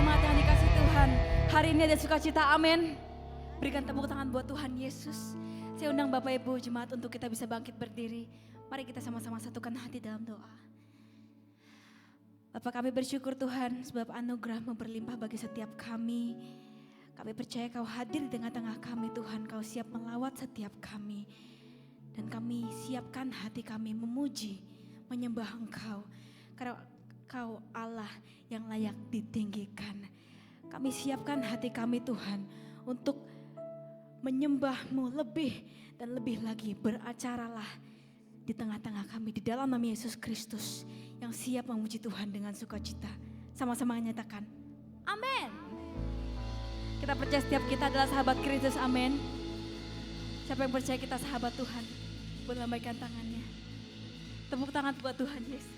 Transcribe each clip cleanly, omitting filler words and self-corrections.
jemaat yang dikasih Tuhan, hari ini ada sukacita, amin. Berikan tepuk tangan buat Tuhan Yesus. Saya undang Bapak Ibu jemaat untuk kita bisa bangkit berdiri. Mari kita sama-sama satukan hati dalam doa. Bapak, kami bersyukur Tuhan sebab anugerah-Mu berlimpah bagi setiap kami. Kami percaya Kau hadir di tengah-tengah kami Tuhan, Kau siap melawat setiap kami. Dan kami siapkan hati kami memuji, menyembah Engkau. Karena Kau Allah yang layak ditinggikan. Kami siapkan hati kami Tuhan untuk menyembah-Mu lebih dan lebih lagi. Beracaralah di tengah-tengah kami di dalam nama Yesus Kristus yang siap memuji Tuhan dengan sukacita. Sama-sama nyatakan amin. Kita percaya setiap kita adalah sahabat Kristus, amin. Siapa yang percaya kita sahabat Tuhan, boleh lambaikan tangannya. Tepuk tangan buat Tuhan Yesus.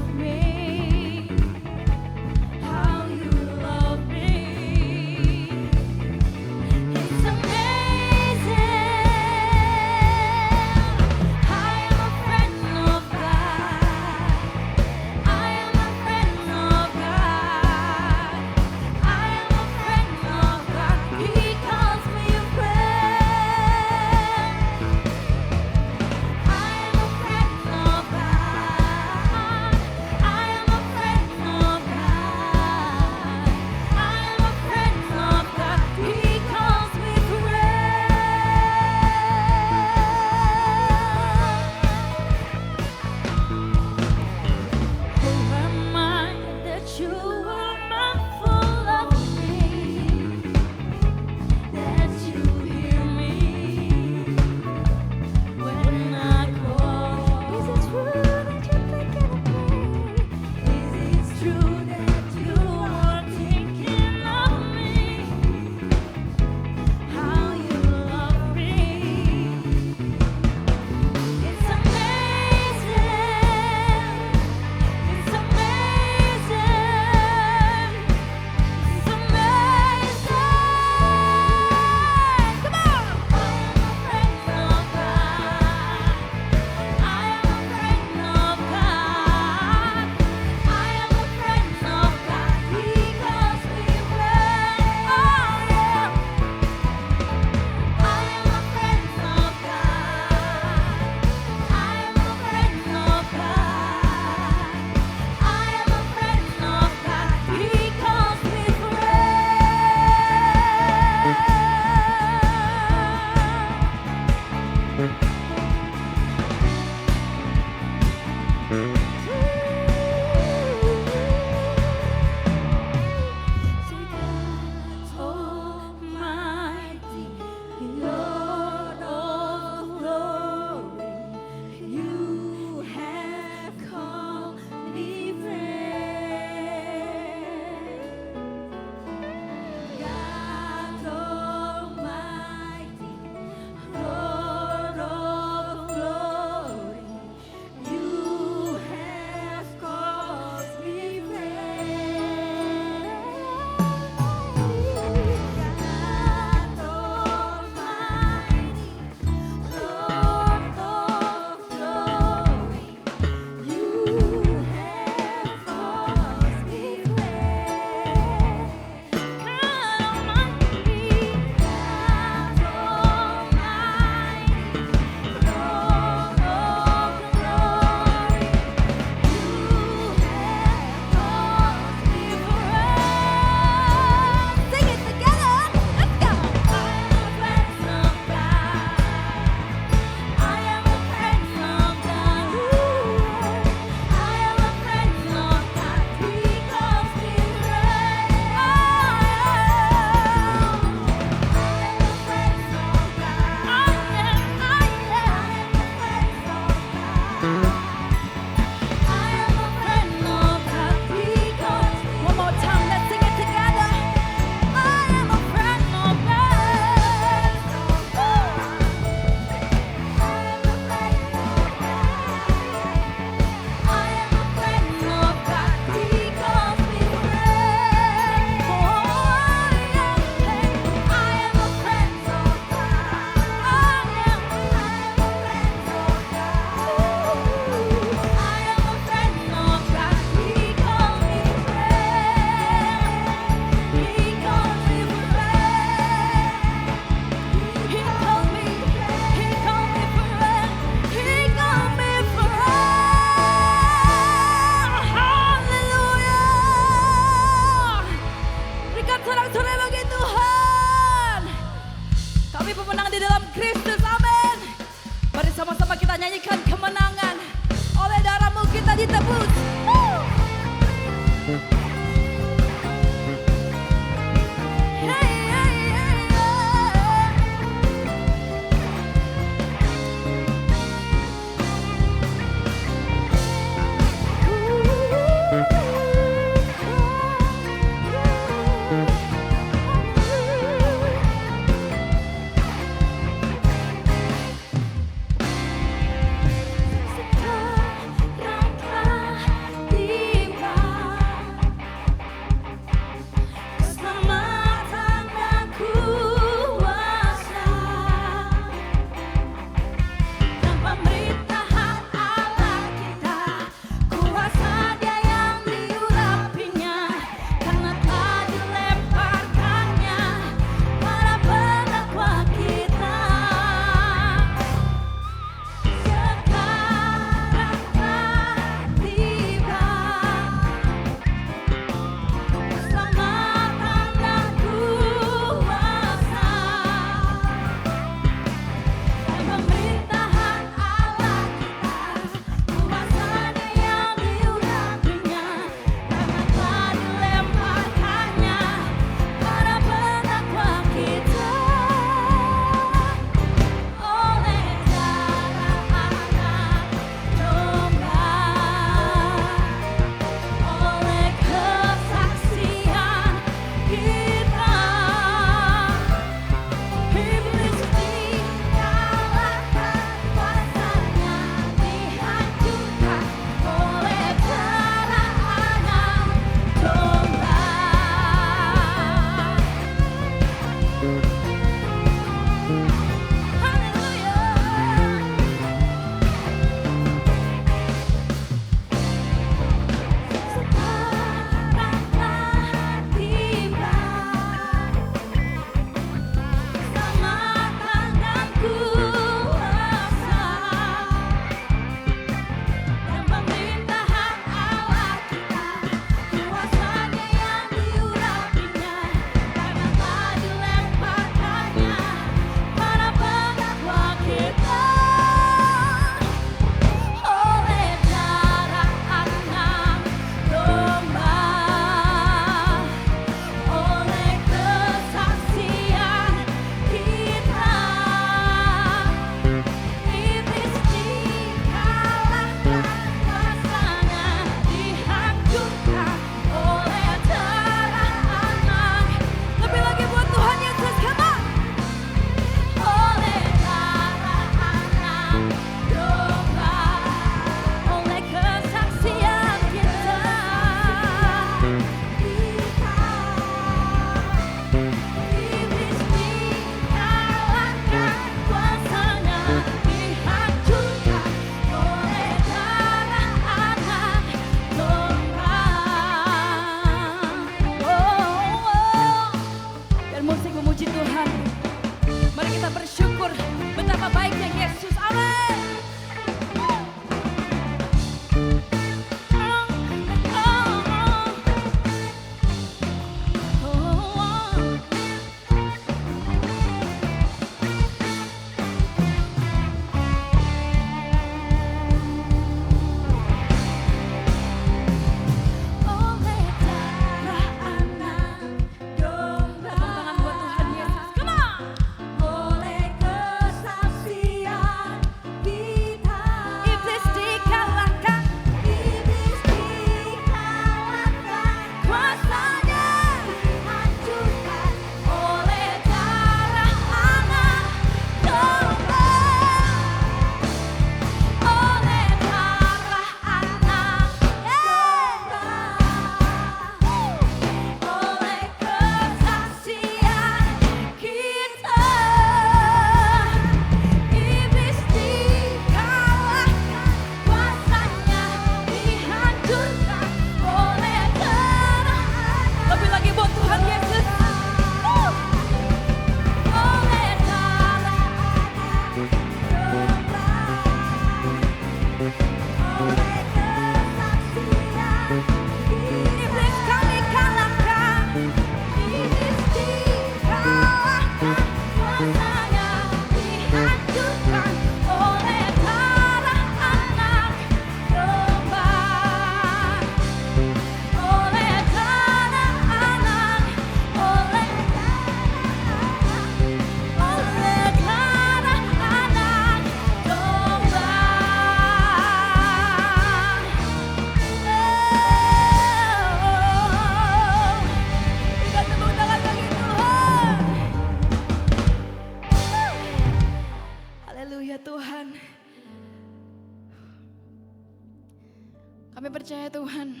Tuhan,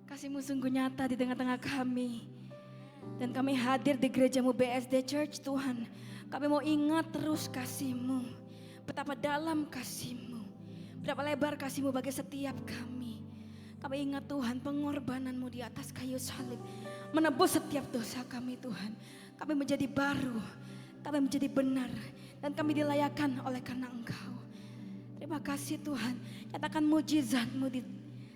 kasih-Mu sungguh nyata di tengah-tengah kami. Dan kami hadir di gereja-Mu BSD Church Tuhan. Kami mau ingat terus kasih-Mu. Betapa dalam kasih-Mu. Betapa lebar kasih-Mu bagi setiap kami. Kami ingat Tuhan pengorbanan-Mu di atas kayu salib. Menebus setiap dosa kami Tuhan. Kami menjadi baru. Kami menjadi benar. Dan kami dilayakan oleh karena Engkau. Terima kasih Tuhan. Nyatakan mujizat-Mu di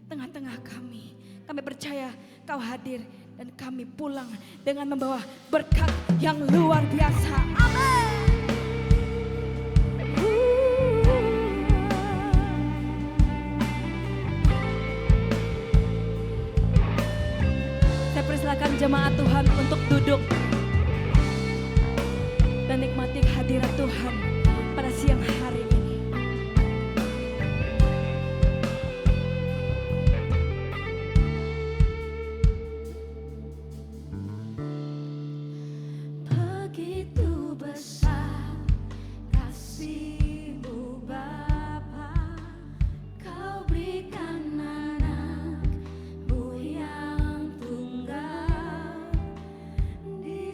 tengah-tengah kami. Kami percaya Kau hadir dan kami pulang dengan membawa berkat yang luar biasa. Amin. Saya persilakan jemaat Tuhan untuk duduk dan nikmati hadirat Tuhan pada siang hari ini. Begitu besar kasih-Mu Bapa, Kau berikan anak-Mu yang tunggal di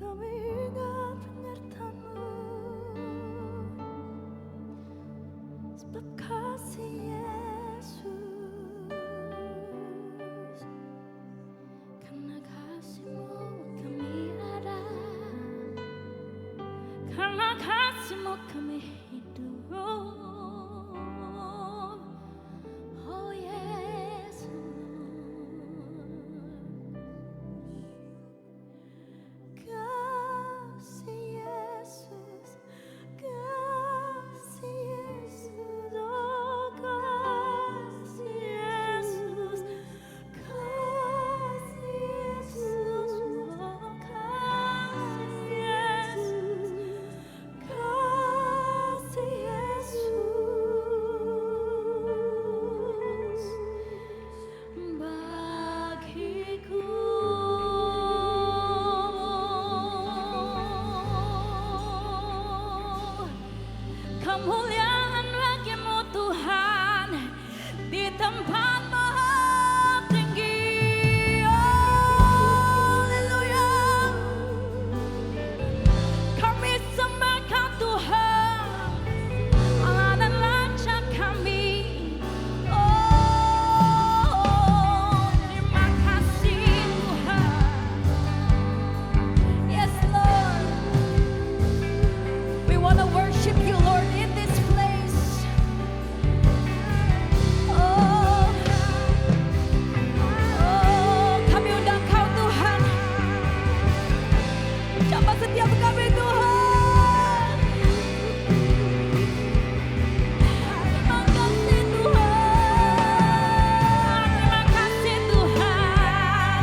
kami ingat penyertamu, sebab kasih Yesus, karena kasih-Mu kami ada, karena kasih-Mu kami hidup. Oh Yesus, kasih Yesus, kasih Yesus, oh kasih Yesus, kasih Yesus, oh kasih Yesus, kasih Yesus bagiku. Kemuliaan bagi-Mu Tuhan di tempat maha tinggi. Oh, haleluya. Kami sembahkan Tuhan, Allah dan Raja kami. Oh, terima kasih Tuhan. Yes Lord, we want to worship You Lord in this place. Oh, oh, kami undang Kau Tuhan, jamah setiap kami Tuhan. Terima kasih Tuhan, terima kasih Tuhan.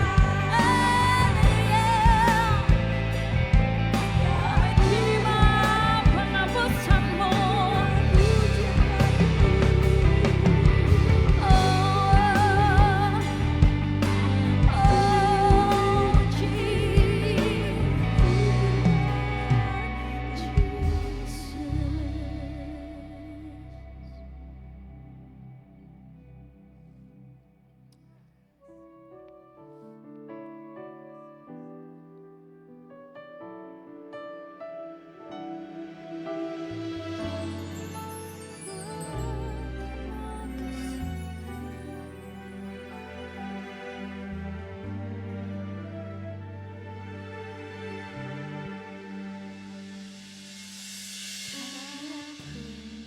Kami terima penebusan-Mu. Oh, oh,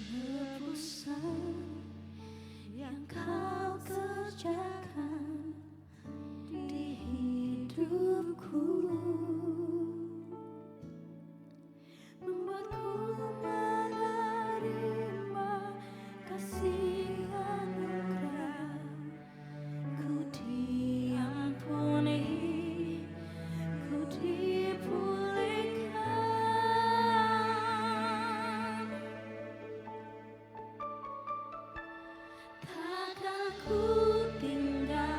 penebusan yang Kau kerjakan di hidupku membuatku menerima kasih anugerah. Ku diampuni, ku dipulihkan. Takkan ku tinggalkan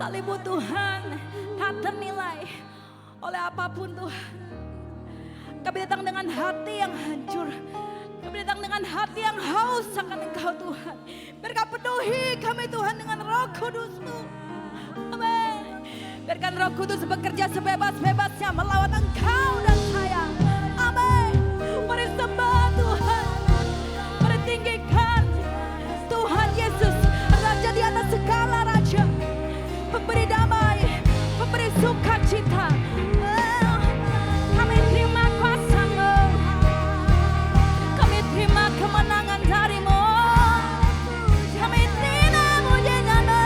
Salib-Mu Tuhan tak ternilai oleh apapun Tuhan. Kami datang dengan hati yang hancur. Kami datang dengan hati yang haus akan Engkau Tuhan. Biar Kau penuhi kami Tuhan dengan Roh Kudus-Mu. Amin. Biarkan Roh Kudus bekerja sebebas-bebasnya melawat Engkau dan saya. Amin. Mari sembah Tuhan. Mari tinggikan Tuhan Yesus, Raja di atas segala raja. Pemberi damai, pemberi sukacita. Kami terima kuasa-Mu. Kami terima kemenangan dari-Mu. Kami terima mujizat-Mu.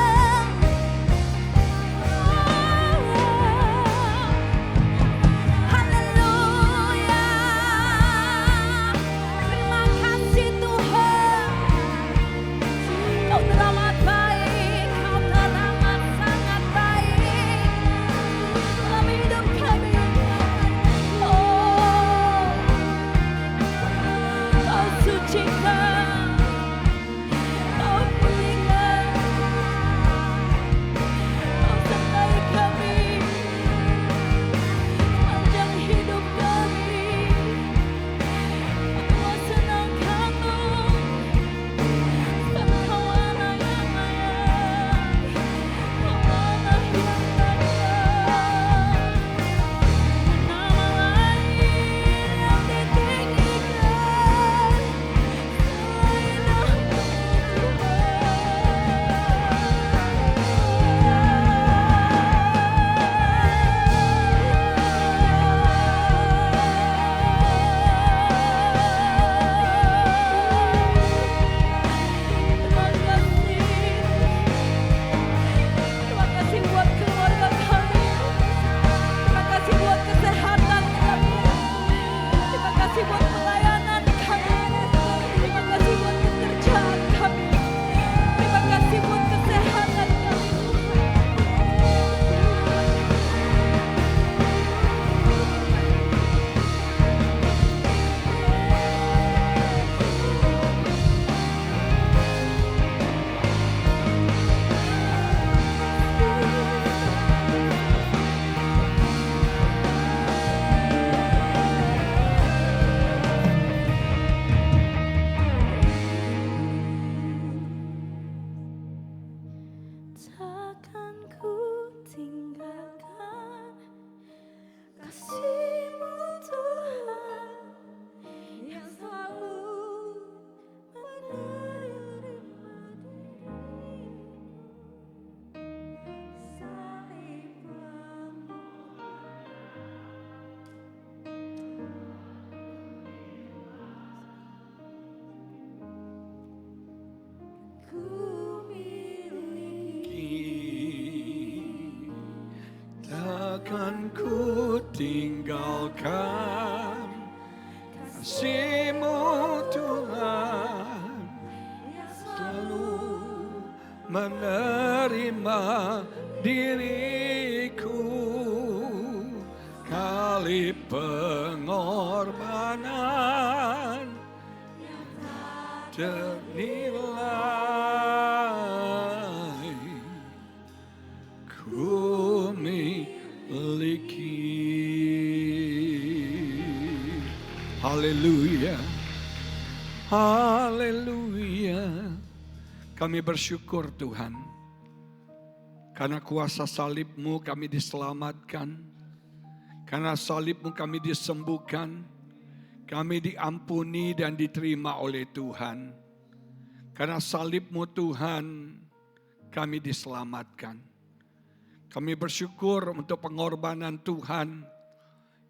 Haleluya. Terima kasih Tuhan. Kau teramat baik, Kau teramat sangat baik dalam hidup kami. Oh, Kau sucikan, Kau pulihkan, Kau sertai kami sepanjang hidup kami. Kau senangkan-Mu, sebab Kau Allah yang layak, Kau Allah yang layak. Nama lain yang ditinggikan selain Nama Terima kasih buat keluarga kami. Terima kasih buat kesehatan kami. Terima kasih buat pelayanan kami. Terima kasih buat pekerjaan kami. Terima kasih buat kesehatan kami. Takkan ku tinggalkan kasih-Mu Tuhan yang selalu menerima diriku. Salib-Mu ku Takkan ku tinggalkan kasih-Mu Tuhan, selalu menerima diriku. Kali pengorbanan ternilai, ku miliki. Haleluya, haleluya. Kami bersyukur Tuhan, karena kuasa salib-Mu kami diselamatkan, karena salib-Mu kami disembuhkan, kami diampuni dan diterima oleh Tuhan. Karena salib-Mu Tuhan, kami diselamatkan. Kami bersyukur untuk pengorbanan Tuhan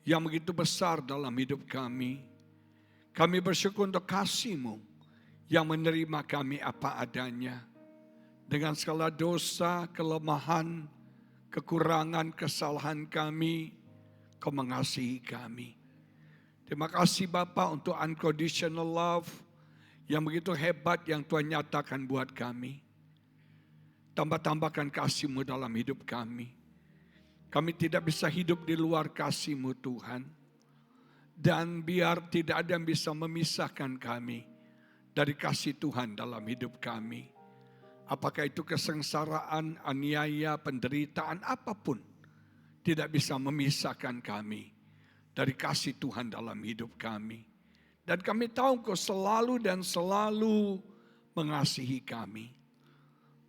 yang begitu besar dalam hidup kami. Kami bersyukur untuk kasih-Mu yang menerima kami apa adanya. Dengan segala dosa, kelemahan, kekurangan, kesalahan kami, Kau mengasihi kami. Terima kasih Bapa untuk unconditional love yang begitu hebat yang Tuhan nyatakan buat kami. Tambah-tambahkan kasih-Mu dalam hidup kami. Kami tidak bisa hidup di luar kasih-Mu Tuhan. Dan biar tidak ada yang bisa memisahkan kami dari kasih Tuhan dalam hidup kami. apakah itu kesengsaraan, aniaya, penderitaan, apapun, tidak bisa memisahkan kami dari kasih Tuhan dalam hidup kami. Dan kami tahu Engkau selalu dan selalu mengasihi kami.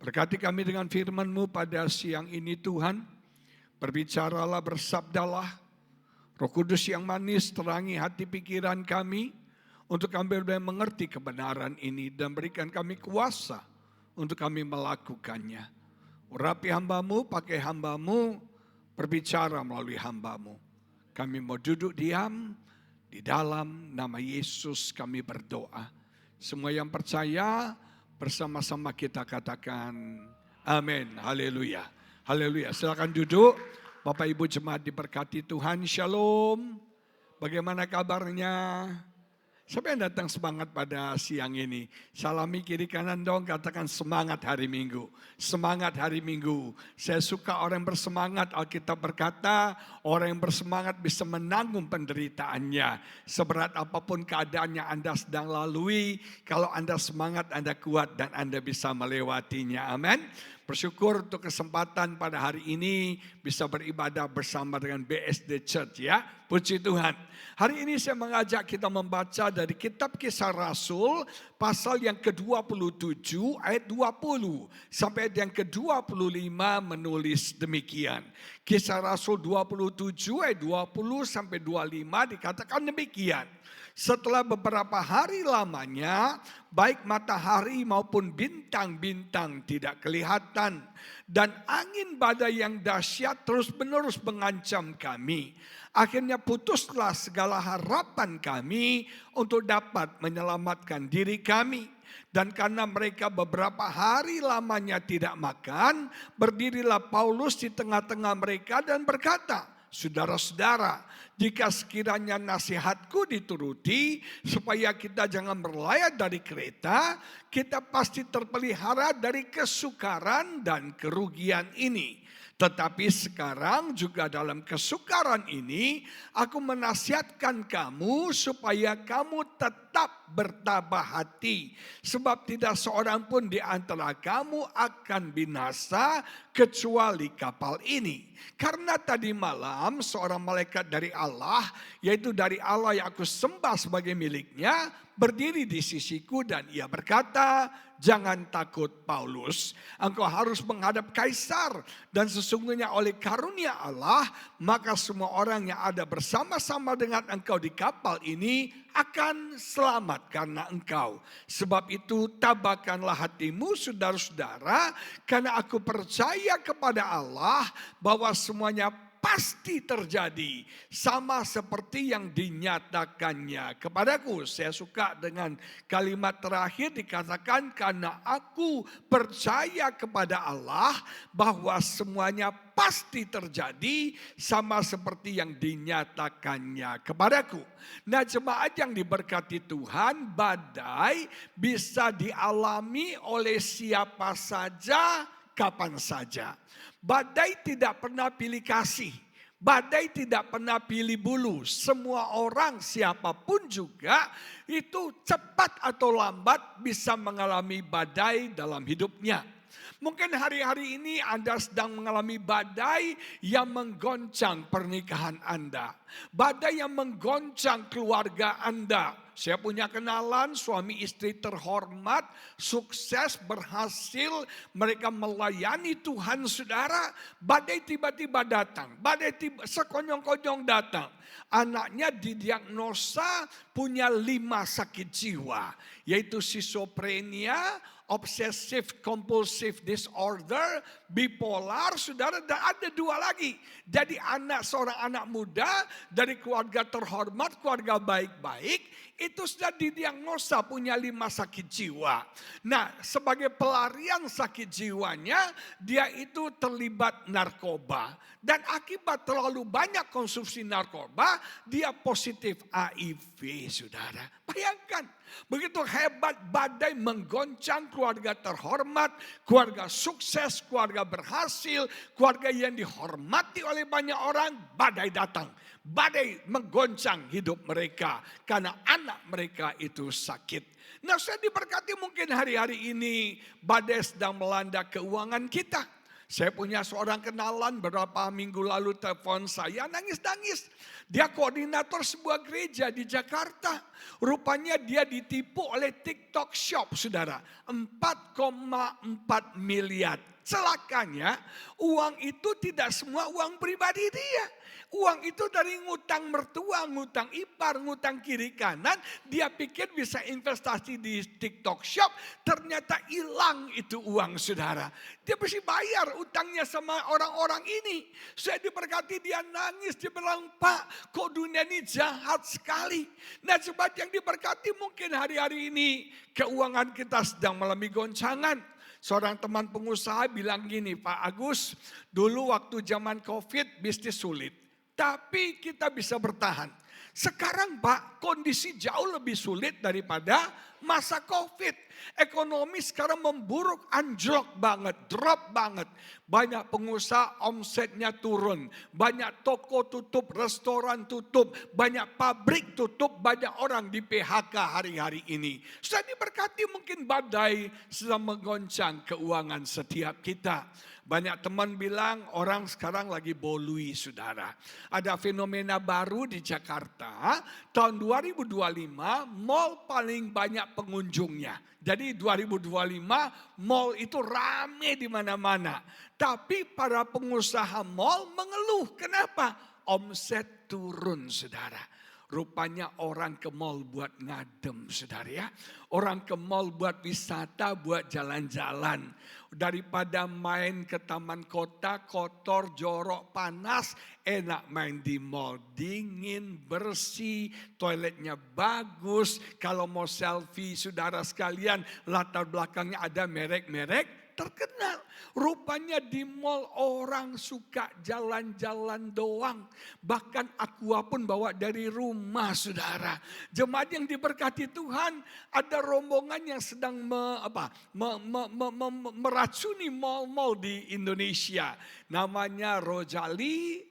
Berkati kami dengan firman-Mu pada siang ini Tuhan. Berbicaralah, bersabdalah. Roh Kudus yang manis terangi hati pikiran kami. Untuk kami boleh mengerti kebenaran ini dan berikan kami kuasa untuk kami melakukannya. Urapi hamba-Mu, pakai hamba-Mu, berbicara melalui hamba-Mu. Kami mau duduk diam, di dalam nama Yesus kami berdoa. Semua yang percaya bersama-sama kita katakan amin. Haleluya. Haleluya. Silakan duduk. Bapak Ibu jemaat diberkati Tuhan. Shalom. Bagaimana kabarnya? Siapa yang datang semangat pada siang ini? Salami kiri kanan dong, katakan semangat hari Minggu. Semangat hari Minggu. Saya suka orang bersemangat. Alkitab berkata, orang yang bersemangat bisa menanggung penderitaannya. Seberat apapun keadaannya Anda sedang lalui, kalau Anda semangat, Anda kuat dan Anda bisa melewatinya. Amin. Bersyukur untuk kesempatan pada hari ini bisa beribadah bersama dengan BSD Church ya. Puji Tuhan. Hari ini saya mengajak kita membaca dari kitab Kisah Rasul pasal yang ke-27 ayat 20 sampai yang ke-25 menulis demikian. Kisah Rasul 27 ayat 20 sampai 25 dikatakan demikian. Setelah beberapa hari lamanya, baik matahari maupun bintang-bintang tidak kelihatan. Dan angin badai yang dahsyat terus-menerus mengancam kami. Akhirnya putuslah segala harapan kami untuk dapat menyelamatkan diri kami. Dan karena mereka beberapa hari lamanya tidak makan, berdirilah Paulus di tengah-tengah mereka dan berkata, saudara-saudara, jika sekiranya nasihatku dituruti supaya kita jangan berlayar dari kereta, kita pasti terpelihara dari kesukaran dan kerugian ini. Tetapi sekarang juga dalam kesukaran ini, aku menasihatkan kamu supaya kamu tetap bertabah hati. Sebab tidak seorang pun di antara kamu akan binasa kecuali kapal ini. Karena tadi malam seorang malaikat dari Allah, yaitu dari Allah yang aku sembah sebagai miliknya, berdiri di sisiku dan ia berkata, jangan takut Paulus, engkau harus menghadap Kaisar dan sesungguhnya oleh karunia Allah, maka semua orang yang ada bersama-sama dengan engkau di kapal ini akan selamat karena engkau. Sebab itu tabahkanlah hatimu saudara-saudara, karena aku percaya kepada Allah bahwa semuanya pasti terjadi sama seperti yang dinyatakannya kepadaku. Saya suka dengan kalimat terakhir dikatakan karena aku percaya kepada Allah bahwa semuanya pasti terjadi sama seperti yang dinyatakannya kepadaku. Nah, jemaat yang diberkati Tuhan, badai bisa dialami oleh siapa saja, kapan saja. Badai tidak pernah pilih kasih. Badai tidak pernah pilih bulu. Semua orang siapapun juga itu cepat atau lambat bisa mengalami badai dalam hidupnya. Mungkin hari-hari ini Anda sedang mengalami badai yang menggoncang pernikahan Anda. Badai yang menggoncang keluarga Anda. Saya punya kenalan suami istri terhormat, sukses, berhasil. Mereka melayani Tuhan saudara. Badai tiba-tiba datang. Badai sekonyong-konyong datang. Anaknya didiagnosa punya 5 sakit jiwa. Yaitu schizophrenia, obsessive compulsive disorder, bipolar, saudara, dan ada 2 lagi. Jadi seorang anak muda dari keluarga terhormat, keluarga baik-baik, itu sudah didiagnosa punya 5 sakit jiwa. Nah, sebagai pelarian sakit jiwanya, dia itu terlibat narkoba. Dan akibat terlalu banyak konsumsi narkoba, dia positif HIV, saudara. Bayangkan, begitu hebat badai menggoncang keluarga terhormat, keluarga sukses, keluarga berhasil, keluarga yang dihormati oleh banyak orang, badai datang. Badai menggoncang hidup mereka karena anak mereka itu sakit. Nah, saya diberkati mungkin hari-hari ini badai sedang melanda keuangan kita. Saya punya seorang kenalan beberapa minggu lalu telepon saya nangis-nangis. Dia koordinator sebuah gereja di Jakarta. Rupanya dia ditipu oleh TikTok Shop, saudara. 4,4 miliar. Celakanya uang itu tidak semua uang pribadi dia. Uang itu dari ngutang mertua, ngutang ipar, ngutang kiri kanan. Dia pikir bisa investasi di TikTok Shop. Ternyata hilang itu uang, saudara. Dia mesti bayar utangnya sama orang-orang ini. Saya diberkati, dia nangis. Dia bilang, Pak, kok dunia ini jahat sekali. Nah, sobat yang diberkati, mungkin hari-hari ini keuangan kita sedang mengalami goncangan. Seorang teman pengusaha bilang gini, Pak Agus, dulu waktu zaman COVID bisnis sulit. Tapi kita bisa bertahan. Sekarang Pak, kondisi jauh lebih sulit daripada masa COVID. Ekonomi sekarang memburuk, anjlok banget, drop banget. Banyak pengusaha omsetnya turun. Banyak toko tutup, restoran tutup. Banyak pabrik tutup, banyak orang di PHK hari-hari ini. Sudah diberkati, mungkin badai sedang menggoncang keuangan setiap kita. Banyak teman bilang orang sekarang lagi bolui, saudara. Ada fenomena baru di Jakarta. Tahun 2025 mall paling banyak pengunjungnya. Jadi 2025 mall itu rame di mana-mana. Tapi para pengusaha mall mengeluh. Kenapa? Omset turun, saudara. Rupanya orang ke mall buat ngadem, saudara ya. Orang ke mall buat wisata, buat jalan-jalan. Daripada main ke taman kota, kotor, jorok, panas. Enak main di mall, dingin, bersih, toiletnya bagus. Kalau mau selfie, saudara sekalian, latar belakangnya ada merek-merek terkenal. Rupanya di mall orang suka jalan-jalan doang. Bahkan aqua pun bawa dari rumah, saudara. Jemaat yang diberkati Tuhan, ada rombongan yang sedang meracuni mall-mall di Indonesia. Namanya Rojali,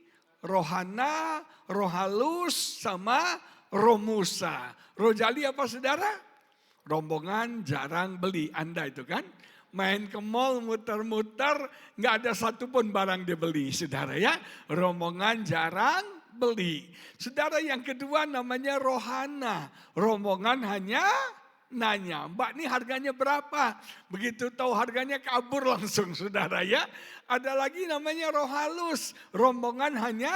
Rohana, Rohalus, sama Romusa. Rojali apa, saudara? Rombongan jarang beli, Anda itu kan? Main ke mall muter-muter, nggak ada satupun barang dibeli, saudara ya. Rombongan jarang beli. Saudara yang kedua namanya Rohana. Rombongan hanya nanya, Mbak ini harganya berapa? Begitu tahu harganya kabur langsung, saudara ya. Ada lagi namanya Rohalus. Rombongan hanya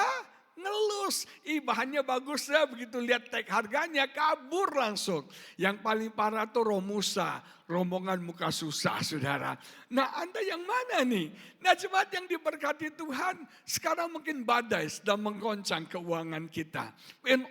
ngelus, bahannya bagus ya, begitu lihat tag harganya kabur langsung. Yang paling parah tuh Romusa, rombongan muka susah, saudara. Nah, Anda yang mana nih? Nah, jemaat yang diberkati Tuhan, sekarang mungkin badai sedang menggoncang keuangan kita.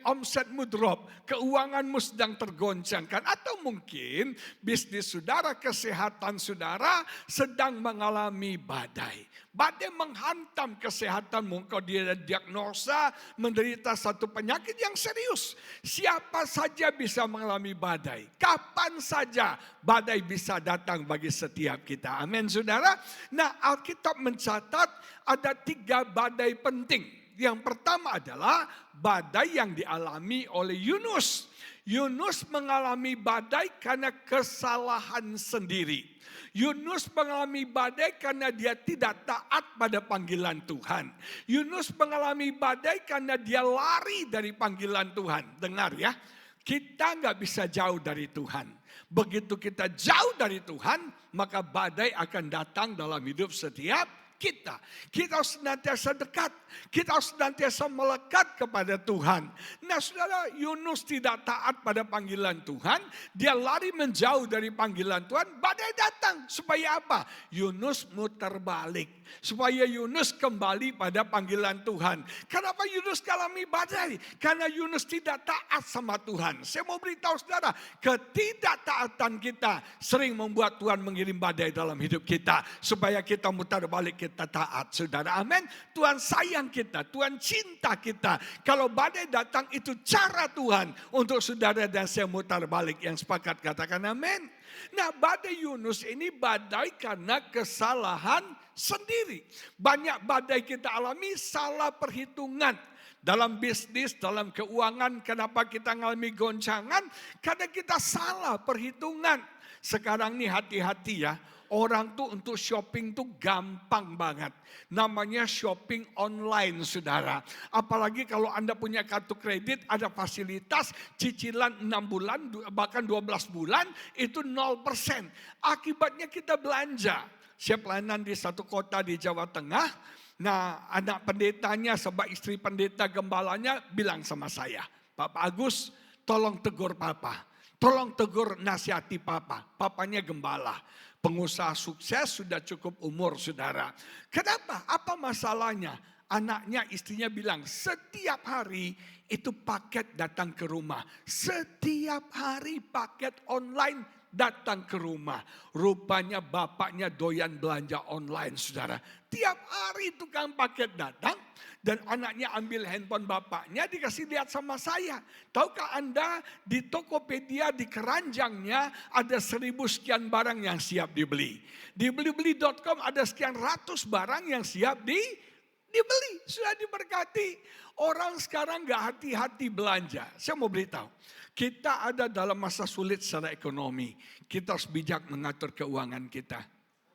Omsetmu drop, keuanganmu sedang tergoncangkan. Atau mungkin bisnis saudara, kesehatan saudara sedang mengalami badai. Badai menghantam kesehatanmu, kau dia diagnosa menderita satu penyakit yang serius. Siapa saja bisa mengalami badai. Kapan saja badai bisa datang bagi setiap kita. Amin, saudara. Nah, Alkitab mencatat ada 3 badai penting. Yang pertama adalah badai yang dialami oleh Yunus. Yunus mengalami badai karena kesalahan sendiri. Yunus mengalami badai karena dia tidak taat pada panggilan Tuhan. Yunus mengalami badai karena dia lari dari panggilan Tuhan. Dengar ya, kita nggak bisa jauh dari Tuhan. Begitu kita jauh dari Tuhan, maka badai akan datang dalam hidup setiap kita. Kita harus senantiasa dekat. Kita harus senantiasa melekat kepada Tuhan. Nah, saudara, Yunus tidak taat pada panggilan Tuhan. Dia lari menjauh dari panggilan Tuhan. Badai datang. Supaya apa? Yunus muter balik. Supaya Yunus kembali pada panggilan Tuhan. Kenapa Yunus alami badai? Karena Yunus tidak taat sama Tuhan. Saya mau beritahu saudara, ketidaktaatan kita sering membuat Tuhan mengirim badai dalam hidup kita. Supaya kita muter balik, kita taat, saudara. Amin. Tuhan sayang kita, Tuhan cinta kita. Kalau badai datang, itu cara Tuhan untuk saudara dan saya mutar balik. Yang sepakat katakan amin. Nah, badai Yunus ini badai karena kesalahan sendiri. Banyak badai kita alami salah perhitungan. Dalam bisnis, dalam keuangan, kenapa kita mengalami goncangan? Karena kita salah perhitungan. Sekarang nih hati-hati ya. Orang tuh untuk shopping tuh gampang banget. Namanya shopping online, saudara. Apalagi kalau Anda punya kartu kredit, ada fasilitas cicilan 6 bulan, bahkan 12 bulan, itu 0%. Akibatnya kita belanja. Saya pelayanan di satu kota di Jawa Tengah. Nah, anak pendetanya, sebab istri pendeta gembalanya bilang sama saya, Pak Agus, tolong tegur papa. Tolong tegur nasihati papa. Papanya gembala. Pengusaha sukses, sudah cukup umur, saudara. Kenapa? Apa masalahnya? Anaknya, istrinya bilang setiap hari itu paket datang ke rumah. Setiap hari paket online datang ke rumah. Rupanya bapaknya doyan belanja online, saudara. Tiap hari tukang paket datang. Dan anaknya ambil handphone bapaknya, dikasih lihat sama saya. Tahukah Anda di Tokopedia, di keranjangnya ada 1000 sekian barang yang siap dibeli. Di blibeli.com ada sekian ratus barang yang siap dibeli. Sudah diberkati. Orang sekarang gak hati-hati belanja. Saya mau beritahu. Kita ada dalam masa sulit secara ekonomi. Kita harus bijak mengatur keuangan kita.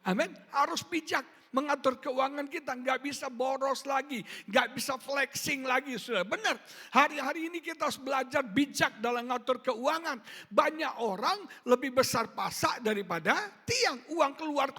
Amin. Harus bijak mengatur keuangan kita. Nggak bisa boros lagi. Nggak bisa flexing lagi. Sudah benar. Hari-hari ini kita harus belajar bijak dalam mengatur keuangan. Banyak orang lebih besar pasak daripada tiang. Uang keluar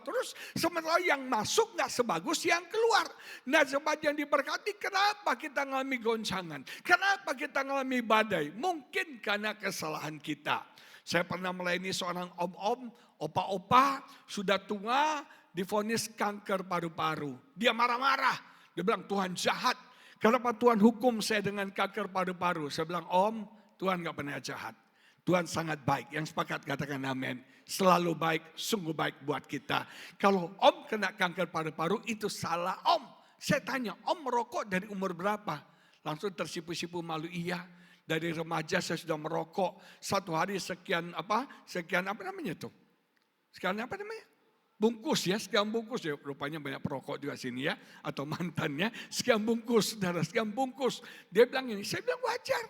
terus. Sementara yang masuk nggak sebagus yang keluar. Nah, sobat yang diberkati, kenapa kita ngalami goncangan? Kenapa kita ngalami badai? Mungkin karena kesalahan kita. Saya pernah melayani seorang om-om, opa-opa, sudah tua, divonis kanker paru-paru. Dia marah-marah. Dia bilang, Tuhan jahat. Kenapa Tuhan hukum saya dengan kanker paru-paru? Saya bilang, Om, Tuhan gak pernah jahat. Tuhan sangat baik. Yang sepakat katakan amin. Selalu baik, sungguh baik buat kita. Kalau Om kena kanker paru-paru, itu salah Om. Saya tanya, Om merokok dari umur berapa? Langsung tersipu-sipu malu, iya. Dari remaja saya sudah merokok. Satu hari sekian apa namanya tuh? Sekian apa namanya? Bungkus ya, sekian bungkus ya. Rupanya banyak perokok juga sini ya. Atau mantannya, sekian bungkus. Saudara, sekian bungkus. Dia bilang ini, saya bilang wajar.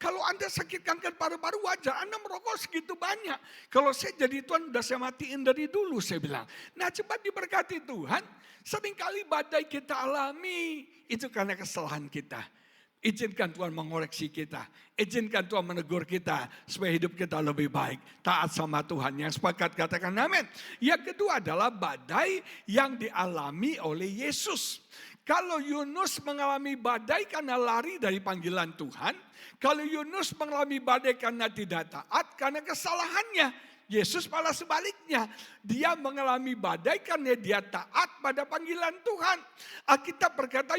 Kalau Anda sakit kanker paru-paru wajar, Anda merokok segitu banyak. Kalau saya jadi Tuhan, udah saya matiin dari dulu, saya bilang. Nah, cepat diberkati Tuhan. Seringkali badai kita alami, itu karena kesalahan kita. Izinkan Tuhan mengoreksi kita. Izinkan Tuhan menegur kita. Supaya hidup kita lebih baik. Taat sama Tuhan. Yang sepakat katakan amin. Yang kedua adalah badai yang dialami oleh Yesus. Kalau Yunus mengalami badai karena lari dari panggilan Tuhan. Kalau Yunus mengalami badai karena tidak taat. Karena kesalahannya. Yesus malah sebaliknya. Dia mengalami badai karena dia taat pada panggilan Tuhan. Alkitab berkata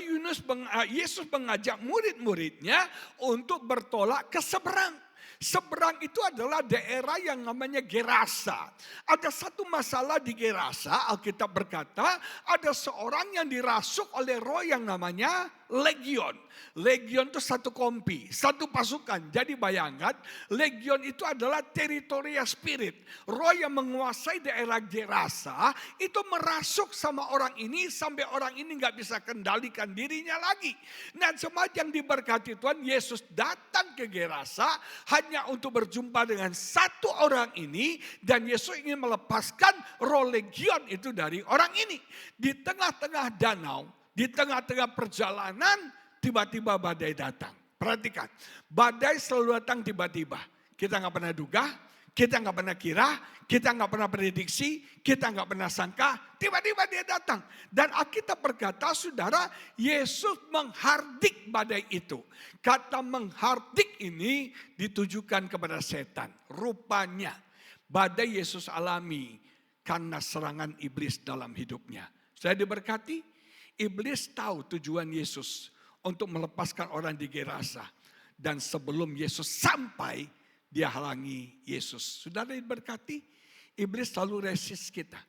Yesus mengajak murid-muridnya untuk bertolak ke seberang. Seberang itu adalah daerah yang namanya Gerasa. Ada satu masalah di Gerasa, Alkitab berkata ada seorang yang dirasuk oleh roh yang namanya Legion. Legion itu satu kompi, satu pasukan. Jadi bayangkan, Legion itu adalah teritoria spirit. Roh yang menguasai daerah Gerasa itu merasuk sama orang ini sampai orang ini nggak bisa kendalikan dirinya lagi. Nah, jemaat yang diberkati Tuhan, Yesus datang ke Gerasa hanya untuk berjumpa dengan satu orang ini dan Yesus ingin melepaskan roh Legion itu dari orang ini. Di tengah-tengah danau, di tengah-tengah perjalanan, tiba-tiba badai datang. Perhatikan, badai selalu datang tiba-tiba. Kita nggak pernah duga, kita nggak pernah kira, kita nggak pernah prediksi, kita nggak pernah sangka, tiba-tiba dia datang. Dan Alkitab berkata, saudara, Yesus menghardik badai itu. Kata menghardik ini ditujukan kepada setan. Rupanya badai Yesus alami karena serangan iblis dalam hidupnya. Saya diberkati, iblis tahu tujuan Yesus untuk melepaskan orang di Gerasa. Dan sebelum Yesus sampai, dia halangi Yesus. Saudara diberkati, iblis selalu resist kita.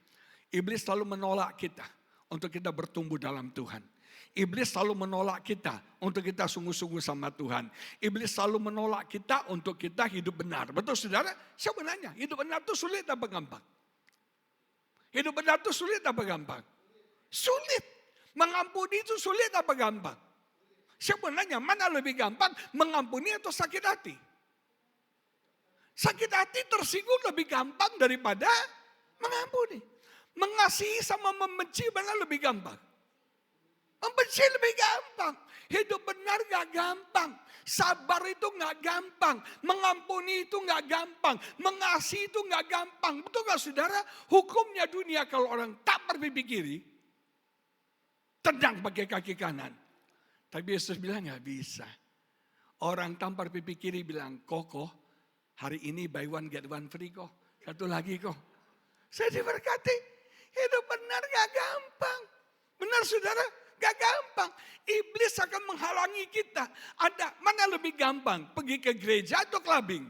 Iblis selalu menolak kita untuk kita bertumbuh dalam Tuhan. Iblis selalu menolak kita untuk kita sungguh-sungguh sama Tuhan. Iblis selalu menolak kita untuk kita hidup benar. Betul saudara? Siapa nanya? Hidup benar itu sulit apa gampang? Hidup benar itu sulit apa gampang? Sulit. Mengampuni itu sulit apa gampang? Siapa nanya? Mana lebih gampang? Mengampuni atau sakit hati? Sakit hati tersinggung lebih gampang daripada mengampuni. Mengasihi sama membenci mana lebih gampang? Membenci lebih gampang. Hidup benar gak gampang. Sabar itu gak gampang. Mengampuni itu gak gampang. Mengasihi itu gak gampang. Betul gak saudara? Hukumnya dunia kalau orang tak berpipi kiri, tendang pakai kaki kanan. Tapi Yesus bilang gak bisa. Orang tampar pipi kiri bilang, Koko, hari ini buy one get one free kok. Satu lagi kok. Saya diberkati. Hidup benar gak gampang. Benar saudara? Gak gampang. Iblis akan menghalangi kita. Ada mana lebih gampang? Pergi ke gereja atau clubbing?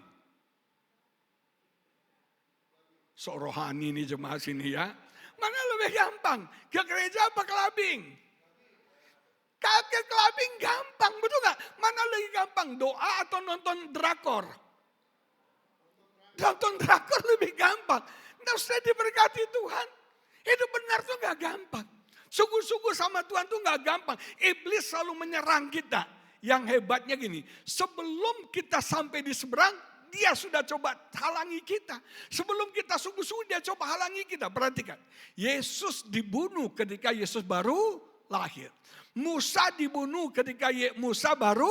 Sok rohani nih jemaah sini ya. Mana lebih gampang? Ke gereja apa clubbing? Ke clubbing gampang, betul gak? Mana lebih gampang? Doa atau nonton drakor? Nonton drakor lebih gampang. Nah, saya diberkati Tuhan. Hidup benar tuh gak gampang. Sungguh-sungguh sama Tuhan tuh gak gampang. Iblis selalu menyerang kita. Yang hebatnya gini, sebelum kita sampai di seberang, dia sudah coba halangi kita. Sebelum kita sungguh-sungguh dia coba halangi kita. Perhatikan, Yesus dibunuh ketika Yesus baru lahir. Musa dibunuh ketika Musa baru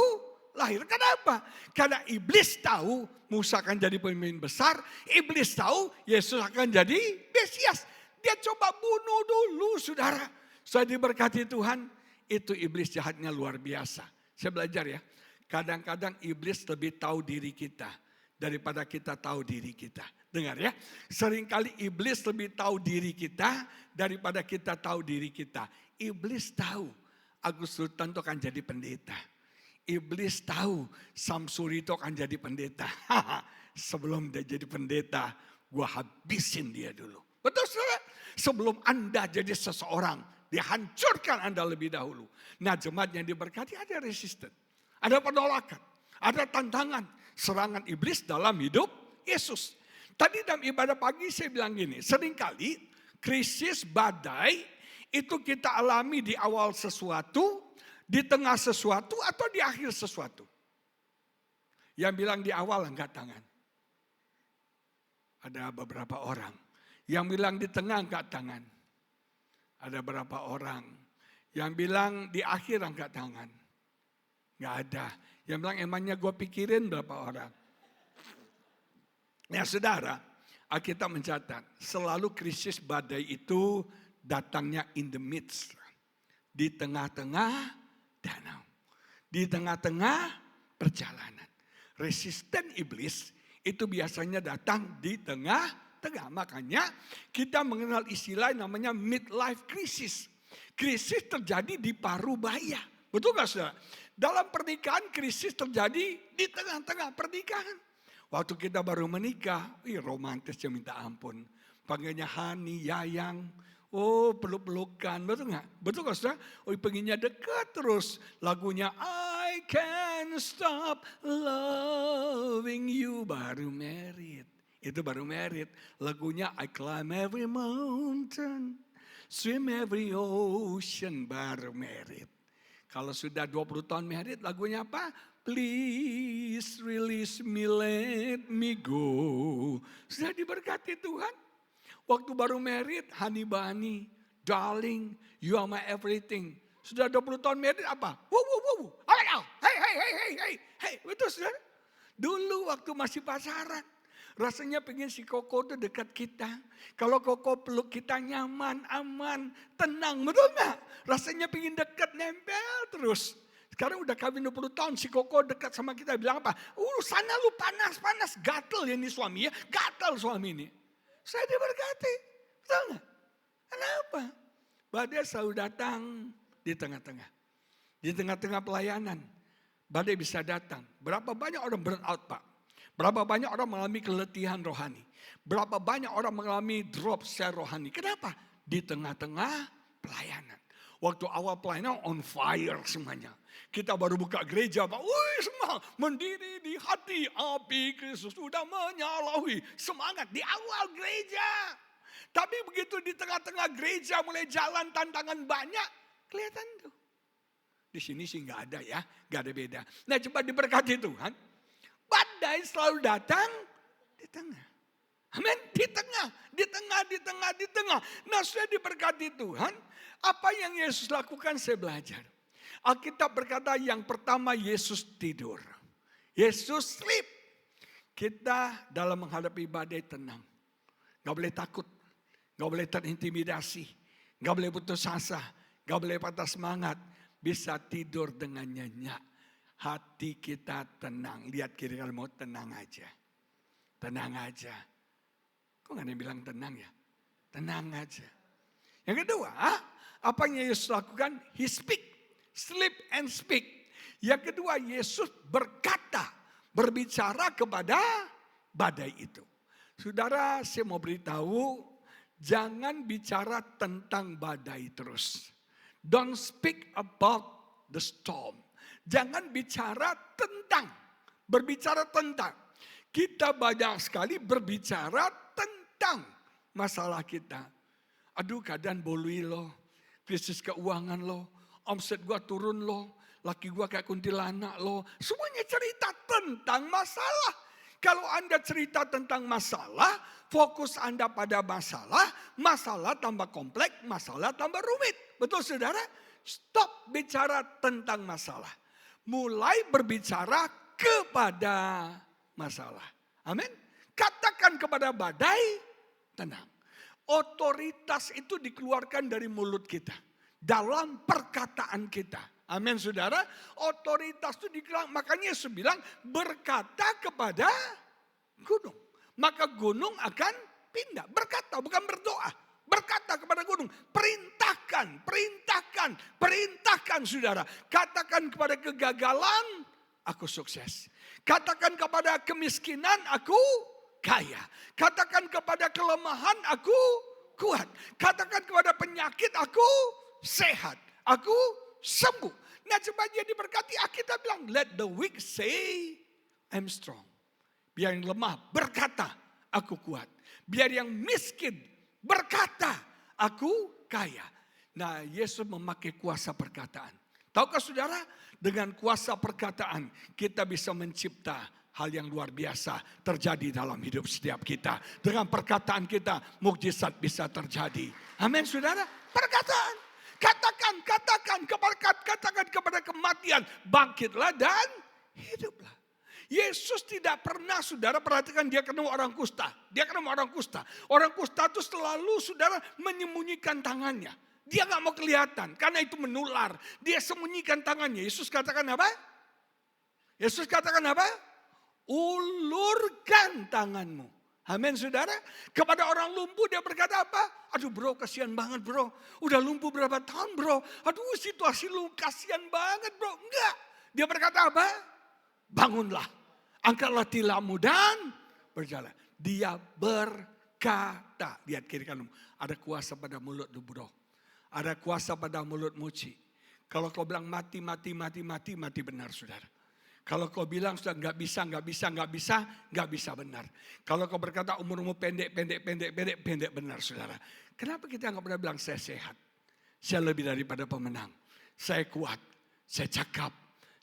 lahir. Kenapa? Karena iblis tahu Musa akan jadi pemimpin besar. Iblis tahu Yesus akan jadi Mesias. Dia coba bunuh dulu saudara. Saya diberkati Tuhan, itu iblis jahatnya luar biasa. Saya belajar ya, kadang-kadang iblis lebih tahu diri kita daripada kita tahu diri kita. Dengar ya, seringkali iblis lebih tahu diri kita daripada kita tahu diri kita. Iblis tahu Agus Sultan itu akan jadi pendeta. Iblis tahu Samsuri itu akan jadi pendeta. Sebelum dia jadi pendeta, gua habisin dia dulu. Betul saudara? Sebelum Anda jadi seseorang, dihancurkan Anda lebih dahulu. Nah, jemaat yang diberkati ada resisten, ada penolakan, ada tantangan, serangan iblis dalam hidup Yesus. Tadi dalam ibadah pagi saya bilang gini, seringkali krisis badai itu kita alami di awal sesuatu, di tengah sesuatu, atau di akhir sesuatu. Yang bilang di awal angkat tangan. Ada beberapa orang. Yang bilang di tengah angkat tangan. Ada berapa orang. Yang bilang di akhir angkat tangan. Gak ada. Yang bilang emangnya gue pikirin berapa orang. Ya saudara, Alkitab mencatat. Selalu krisis badai itu datangnya in the midst. Di tengah-tengah danau. Di tengah-tengah perjalanan. Resisten iblis itu biasanya datang di tengah-tengah. Makanya kita mengenal istilah namanya midlife crisis. Krisis terjadi di paruh baya. Betul gak saudara? Dalam pernikahan krisis terjadi di tengah-tengah pernikahan. Waktu kita baru menikah, romantisnya minta ampun. Panggilnya Hani, Yayang. Oh, peluk-pelukan, betul gak? Betul gak saudara? Oh, pengennya dekat terus. Lagunya I can't stop loving you. Baru married. Itu baru married. Lagunya I climb every mountain, swim every ocean. Baru married. Kalau sudah 20 tahun married, lagunya apa? Please release me, let me go. Sudah diberkati Tuhan. Waktu baru married, honey bunny, darling, you are my everything. Sudah 20 tahun married apa? Wow. Hey, betul saudara? Dulu waktu masih pacaran, rasanya pengen si Koko itu dekat kita. Kalau Koko peluk kita nyaman, aman, tenang, betul gak? Rasanya pengen dekat, nempel terus. Sekarang udah kawin 20 tahun, si Koko dekat sama kita bilang apa? Sana lu panas, gatel ya ini suami ya, gatel suami ini. Saya diberkati, betul gak? Kenapa? Badai selalu datang di tengah-tengah. Di tengah-tengah pelayanan, badai bisa datang. Berapa banyak orang burn out Pak? Berapa banyak orang mengalami keletihan rohani? Berapa banyak orang mengalami drop share rohani? Kenapa? Di tengah-tengah pelayanan. Waktu awal pelayanan on fire semuanya. Kita baru buka gereja, Pak. Wih, semua mendiri di hati api Kristus sudah menyalaui. Semangat di awal gereja. Tapi begitu di tengah-tengah gereja mulai jalan tantangan banyak, kelihatan tuh. Di sini sih nggak ada ya, nggak ada beda. Nah, coba diberkati Tuhan. Badai selalu datang di tengah. Amin, di tengah, di tengah, di tengah, di tengah. Nah, sudah diberkati Tuhan. Apa yang Yesus lakukan saya belajar. Alkitab berkata yang pertama Yesus tidur. Yesus sleep. Kita dalam menghadapi badai tenang. Gak boleh takut. Gak boleh terintimidasi. Gak boleh putus asa. Gak boleh patah semangat. Bisa tidur dengan nyenyak. Hati kita tenang. Lihat kiri kalau mau tenang aja. Tenang aja. Kok gak ada yang bilang tenang ya? Tenang aja. Yang kedua, apa yang Yesus lakukan? He speak. Sleep and speak. Yang kedua, Yesus berkata, berbicara kepada badai itu. Saudara, saya mau beritahu, jangan bicara tentang badai terus. Don't speak about the storm. Jangan bicara tentang, berbicara tentang. Kita banyak sekali berbicara tentang masalah kita. Aduh, keadaan bolui loh, krisis keuangan loh. Omset gua turun loh, laki gua kayak kuntilanak loh. Semuanya cerita tentang masalah. Kalau Anda cerita tentang masalah, fokus Anda pada masalah, masalah tambah kompleks, masalah tambah rumit. Betul saudara? Stop bicara tentang masalah. Mulai berbicara kepada masalah. Amin. Katakan kepada badai, tenang. Otoritas itu dikeluarkan dari mulut kita. Dalam perkataan kita. Amin saudara. Otoritas itu dikeluarkan. Makanya Yesus bilang berkata kepada gunung. Maka gunung akan pindah. Berkata bukan berdoa. Berkata kepada gunung. Perintahkan, perintahkan, perintahkan saudara. Katakan kepada kegagalan, aku sukses. Katakan kepada kemiskinan, aku kaya. Katakan kepada kelemahan, aku kuat. Katakan kepada penyakit, aku sehat. Aku sembuh. Nah, coba dia diberkati. Kita bilang, let the weak say, I'm strong. Biar yang lemah berkata, aku kuat. Biar yang miskin berkata, aku kaya. Nah, Yesus memakai kuasa perkataan. Tahukah saudara, dengan kuasa perkataan kita bisa mencipta hal yang luar biasa terjadi dalam hidup setiap kita. Dengan perkataan kita, mukjizat bisa terjadi. Amin saudara, perkataan. Katakan kepada kematian, bangkitlah dan hiduplah. Yesus tidak pernah, saudara perhatikan dia ketemu orang kusta. Dia ketemu orang kusta. Orang kusta itu selalu saudara menyembunyikan tangannya. Dia gak mau kelihatan karena itu menular. Dia sembunyikan tangannya. Yesus katakan apa? Yesus katakan apa? Ulurkan tanganmu. Amin saudara. Kepada orang lumpuh dia berkata apa? Aduh bro, kasihan banget bro. Udah lumpuh berapa tahun bro. Aduh situasi lu kasihan banget bro. Enggak. Dia berkata apa? Bangunlah. Angkatlah tilammu dan berjalan. Dia berkata. Lihat kiri kanan. Ada kuasa pada mulut lu bro. Ada kuasa pada mulut muci. Kalau kau bilang mati benar saudara. Kalau kau bilang sudah nggak bisa benar. Kalau kau berkata umurmu pendek benar saudara. Kenapa kita nggak pernah bilang saya sehat? Saya lebih daripada pemenang. Saya kuat, saya cakap,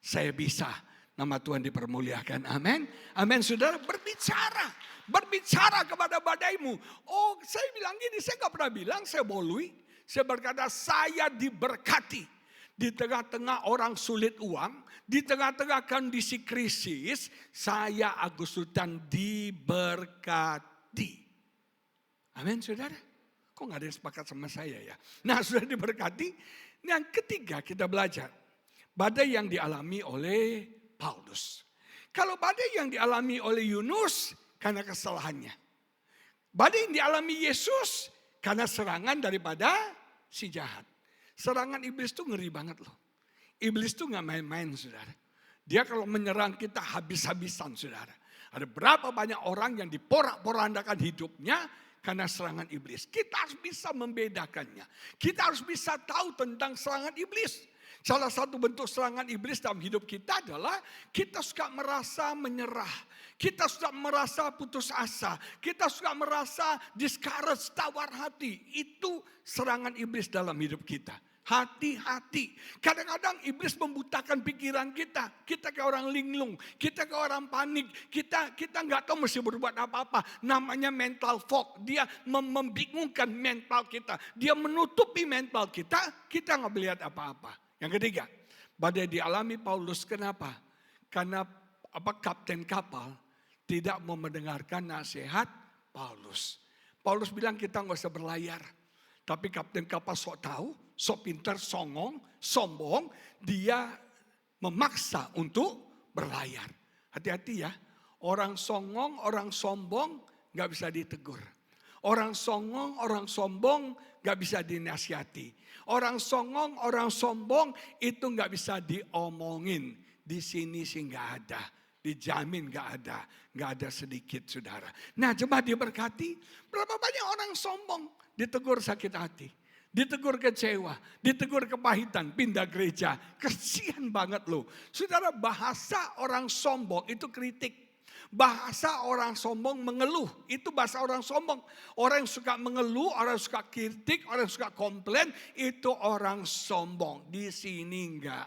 saya bisa. Nama Tuhan dipermuliakan. Amin. Amin saudara, berbicara kepada badaimu. Oh saya bilang gini, saya nggak pernah bilang saya bolui. Saya berkata saya diberkati. Di tengah-tengah orang sulit uang, di tengah-tengah kondisi krisis, saya Agus Sultan diberkati. Amin saudara. Kok gak ada yang sepakat sama saya ya? Nah sudah diberkati. Yang ketiga kita belajar. Badai yang dialami oleh Paulus. Kalau badai yang dialami oleh Yunus karena kesalahannya. Badai yang dialami Yesus karena serangan daripada si jahat. Serangan iblis itu ngeri banget loh. Iblis itu gak main-main saudara. Dia kalau menyerang kita habis-habisan saudara. Ada berapa banyak orang yang diporak-porandakan hidupnya Karena serangan iblis. Kita harus bisa membedakannya. Kita harus bisa tahu tentang serangan iblis. Salah satu bentuk serangan iblis dalam hidup kita adalah kita suka merasa menyerah. Kita suka merasa putus asa. Kita suka merasa discouraged, tawar hati. Itu serangan iblis dalam hidup kita. Hati-hati. Kadang-kadang iblis membutakan pikiran kita. Kita kayak orang linglung. Kita kayak orang panik. Kita nggak tahu mesti berbuat apa-apa. Namanya mental fog. Dia membingungkan mental kita. Dia menutupi mental kita. Kita nggak melihat apa-apa. Yang ketiga, badai dialami Paulus. Kenapa? Karena kapten kapal tidak mau mendengarkan nasihat Paulus. Paulus bilang kita nggak usah berlayar. Tapi kapten kapal sok tahu, sok pintar, songong, sombong. Dia memaksa untuk berlayar. Hati-hati ya. Orang songong, orang sombong nggak bisa ditegur. Orang songong, orang sombong nggak bisa dinasihati. Orang songong, orang sombong itu nggak bisa diomongin. Di sini sih nggak ada, dijamin nggak ada sedikit saudara. Nah jemaat diberkati, berapa banyak orang sombong ditegur sakit hati, ditegur kecewa, ditegur kepahitan, pindah gereja. Kesian banget loh. Saudara, bahasa orang sombong itu kritik. Bahasa orang sombong mengeluh, itu bahasa orang sombong. Orang yang suka mengeluh, orang yang suka kritik, orang yang suka komplain, itu orang sombong. Di sini nggak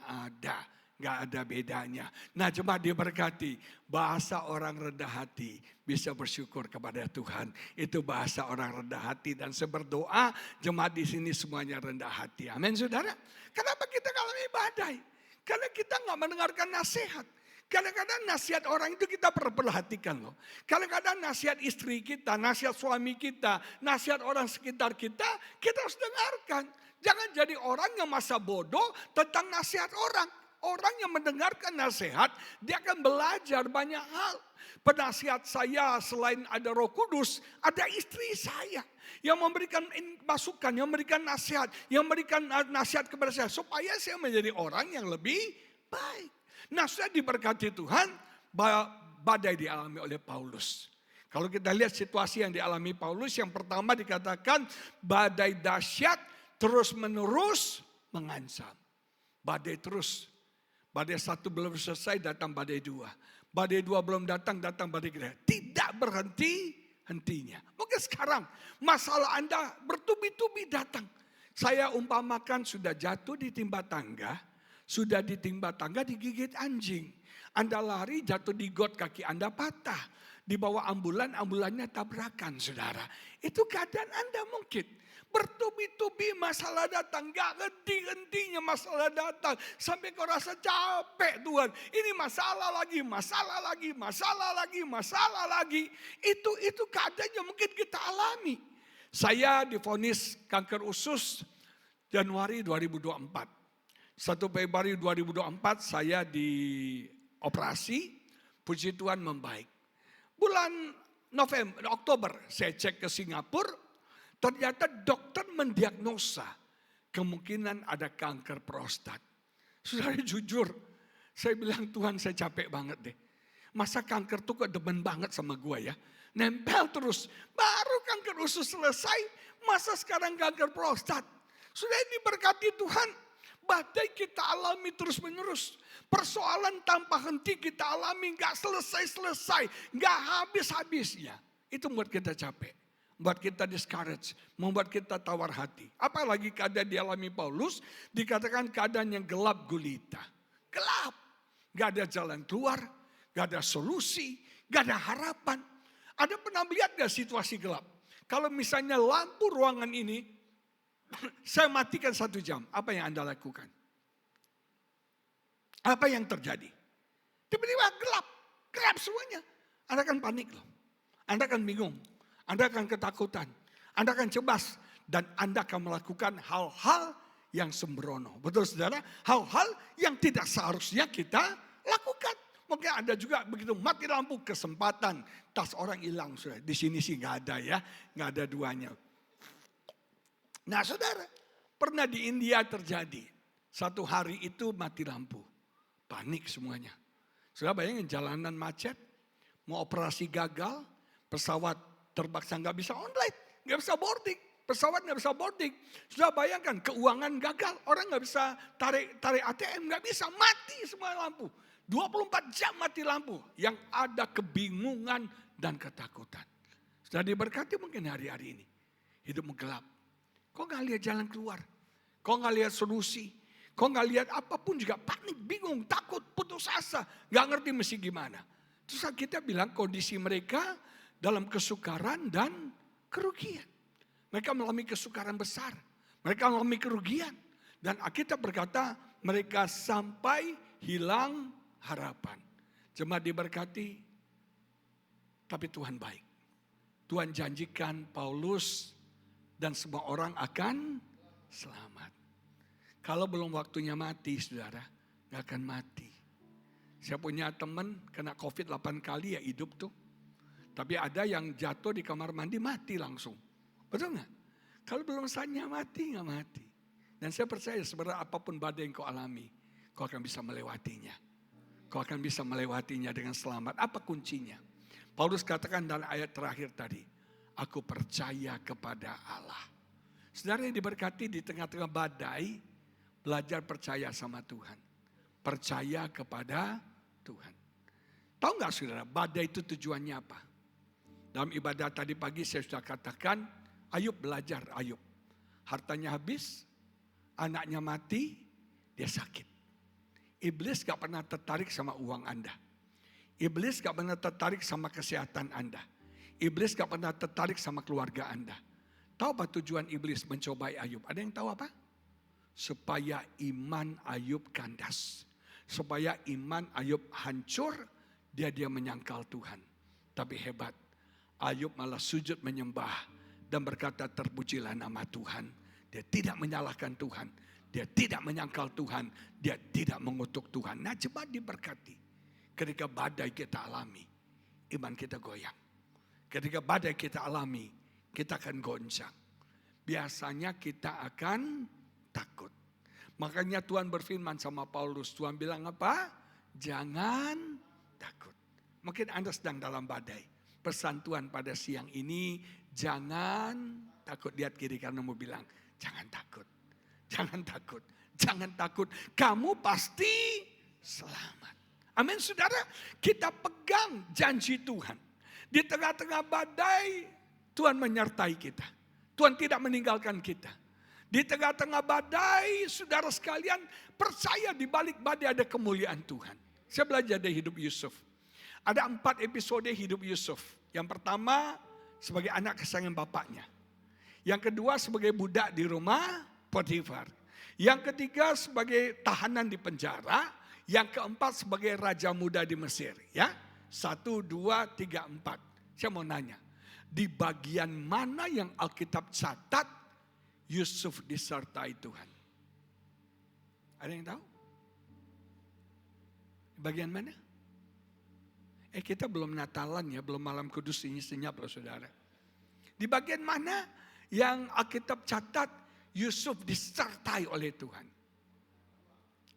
ada bedanya. Nah jemaat diberkati, bahasa orang rendah hati bisa bersyukur kepada Tuhan. Itu bahasa orang rendah hati dan saya berdoa jemaat di sini semuanya rendah hati. Amin saudara. Kenapa kita mengalami badai? Karena kita nggak mendengarkan nasihat. Kadang-kadang nasihat orang itu kita perhatikan loh. Kadang-kadang nasihat istri kita, nasihat suami kita, nasihat orang sekitar kita harus dengarkan. Jangan jadi orang yang masa bodoh tentang nasihat orang. Orang yang mendengarkan nasihat, dia akan belajar banyak hal. Penasihat saya selain ada Roh Kudus, ada istri saya yang memberikan masukan, yang memberikan nasihat, yang memberikan nasihat kepada saya supaya saya menjadi orang yang lebih baik. Nah, sudah diberkati Tuhan, badai dialami oleh Paulus. Kalau kita lihat situasi yang dialami Paulus, yang pertama dikatakan badai dahsyat terus menerus mengancam. Badai terus. Badai satu belum selesai, datang badai dua. Badai dua belum datang badai ketiga. Tidak berhenti hentinya. Mungkin sekarang masalah Anda bertubi-tubi datang. Saya umpamakan sudah jatuh di timba tangga. Sudah ditimba tangga digigit anjing. Anda lari jatuh di got, kaki Anda patah. Dibawa ambulannya tabrakan saudara. Itu keadaan Anda mungkin. Bertubi-tubi masalah datang. Gak henti-hentinya masalah datang. Sampai kau rasa capek Tuhan. Ini masalah lagi. Itu keadaan yang mungkin kita alami. Saya divonis kanker usus Januari 2024. 1 Februari 2024 saya dioperasi, puji Tuhan membaik. Bulan Oktober saya cek ke Singapura, ternyata dokter mendiagnosa kemungkinan ada kanker prostat. Saudara jujur, saya bilang Tuhan saya capek banget deh. Masa kanker tuh kok demen banget sama gue ya. Nempel terus, baru kanker usus selesai, masa sekarang kanker prostat. Sudah diberkati Tuhan. Badai kita alami terus menerus. Persoalan tanpa henti kita alami. Gak selesai-selesai. Gak habis-habisnya. Itu membuat kita capek. Membuat kita discourage. Membuat kita tawar hati. Apalagi keadaan dialami Paulus. Dikatakan keadaan yang gelap gulita. Gelap. Gak ada jalan keluar. Gak ada solusi. Gak ada harapan. Ada pernah lihat gak situasi gelap? Kalau misalnya lampu ruangan ini saya matikan 1 jam, apa yang Anda lakukan? Apa yang terjadi? Tiba-tiba gelap semuanya. Anda akan panik loh. Anda akan bingung. Anda akan ketakutan. Anda akan cemas. Dan Anda akan melakukan hal-hal yang sembrono. Betul saudara? Hal-hal yang tidak seharusnya kita lakukan. Mungkin Anda juga begitu mati lampu, kesempatan tas orang hilang. Di sini sih nggak ada ya. Nggak ada duanya. Nah saudara, pernah di India terjadi. Satu hari itu mati lampu. Panik semuanya. Saudara bayangin jalanan macet. Mau operasi gagal. Pesawat terpaksa nggak bisa online. nggak bisa boarding. Pesawat nggak bisa boarding. Sudah bayangkan keuangan gagal. Orang nggak bisa tarik ATM, nggak bisa, mati semua lampu. 24 jam mati lampu. Yang ada kebingungan dan ketakutan. Sudah diberkati mungkin hari-hari ini. Hidupmu gelap. Kok nggak lihat jalan keluar? Kok nggak lihat solusi? Kok nggak lihat apapun juga panik, bingung, takut, putus asa. Nggak ngerti mesti gimana. Terus kita bilang kondisi mereka dalam kesukaran dan kerugian. Mereka mengalami kesukaran besar. Mereka mengalami kerugian. Dan Alkitab berkata mereka sampai hilang harapan. Jemaat diberkati, tapi Tuhan baik. Tuhan janjikan Paulus dan semua orang akan selamat. Kalau belum waktunya mati, saudara, gak akan mati. Saya punya teman kena COVID 8 kali ya hidup tuh. Tapi ada yang jatuh di kamar mandi mati langsung. Betul gak? Kalau belum saatnya mati, gak mati. Dan saya percaya sebenarnya apapun badai yang kau alami, kau akan bisa melewatinya. Kau akan bisa melewatinya dengan selamat. Apa kuncinya? Paulus katakan dalam ayat terakhir tadi, aku percaya kepada Allah. Saudara yang diberkati di tengah-tengah badai, belajar percaya sama Tuhan. Percaya kepada Tuhan. Tahu gak saudara, badai itu tujuannya apa? Dalam ibadah tadi pagi saya sudah katakan, Ayub belajar, Ayub. Hartanya habis, anaknya mati, dia sakit. Iblis gak pernah tertarik sama uang Anda. Iblis gak pernah tertarik sama kesehatan Anda. Iblis gak pernah tertarik sama keluarga Anda. Tahu apa tujuan iblis mencobai Ayub? Ada yang tahu apa? Supaya iman Ayub kandas. Supaya iman Ayub hancur, dia menyangkal Tuhan. Tapi hebat, Ayub malah sujud menyembah dan berkata terpujilah nama Tuhan. Dia tidak menyalahkan Tuhan. Dia tidak menyangkal Tuhan. Dia tidak mengutuk Tuhan. Nah, coba diberkati. Ketika badai kita alami, iman kita goyang. Ketika badai kita alami, kita akan goncang. Biasanya kita akan takut. Makanya Tuhan berfirman sama Paulus. Tuhan bilang apa? Jangan takut. Mungkin Anda sedang dalam badai. Pesan Tuhan pada siang ini, jangan takut. Lihat kiri kanan mau bilang, jangan takut. Jangan takut. Jangan takut. Kamu pasti selamat. Amin saudara. Kita pegang janji Tuhan. Di tengah-tengah badai, Tuhan menyertai kita. Tuhan tidak meninggalkan kita. Di tengah-tengah badai, saudara sekalian, percaya di balik badai ada kemuliaan Tuhan. Saya belajar dari hidup Yusuf. Ada 4 episode hidup Yusuf. Yang pertama, sebagai anak kesayangan bapaknya. Yang kedua, sebagai budak di rumah Potifar. Yang ketiga, sebagai tahanan di penjara. Yang keempat, sebagai raja muda di Mesir. Ya, 1, 2, 3, 4. Saya mau nanya, di bagian mana yang Alkitab catat Yusuf disertai Tuhan? Ada yang tahu? Bagian mana? Kita belum Natalan ya, belum malam kudus ini senyap loh saudara. Di bagian mana yang Alkitab catat Yusuf disertai oleh Tuhan?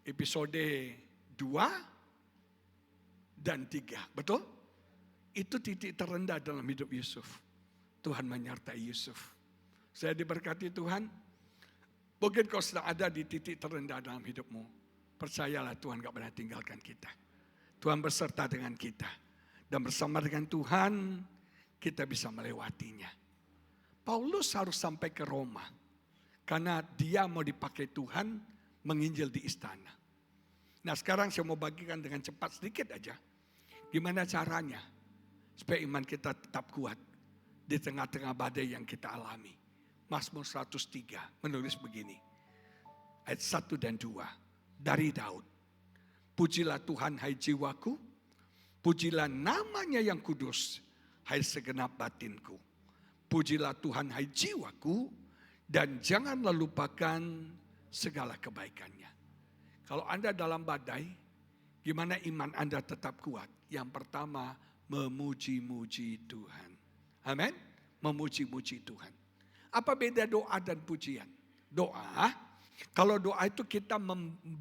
Episode 2 dan 3, betul? Itu titik terendah dalam hidup Yusuf. Tuhan menyertai Yusuf. Saya diberkati Tuhan. Mungkin kau sedang ada di titik terendah dalam hidupmu. Percayalah Tuhan gak pernah tinggalkan kita. Tuhan beserta dengan kita. Dan bersama dengan Tuhan kita bisa melewatinya. Paulus harus sampai ke Roma. Karena dia mau dipakai Tuhan menginjil di istana. Nah sekarang saya mau bagikan dengan cepat sedikit aja. Gimana caranya supaya iman kita tetap kuat di tengah-tengah badai yang kita alami. Mazmur 103 menulis begini. Ayat 1 dan 2 dari Daud. Pujilah Tuhan hai jiwaku. Pujilah namanya yang kudus hai segenap batinku. Pujilah Tuhan hai jiwaku. Dan janganlah lupakan segala kebaikannya. Kalau Anda dalam badai, gimana iman Anda tetap kuat? Yang pertama, memuji-muji Tuhan. Amin? Memuji-muji Tuhan. Apa beda doa dan pujian? Doa, kalau doa itu kita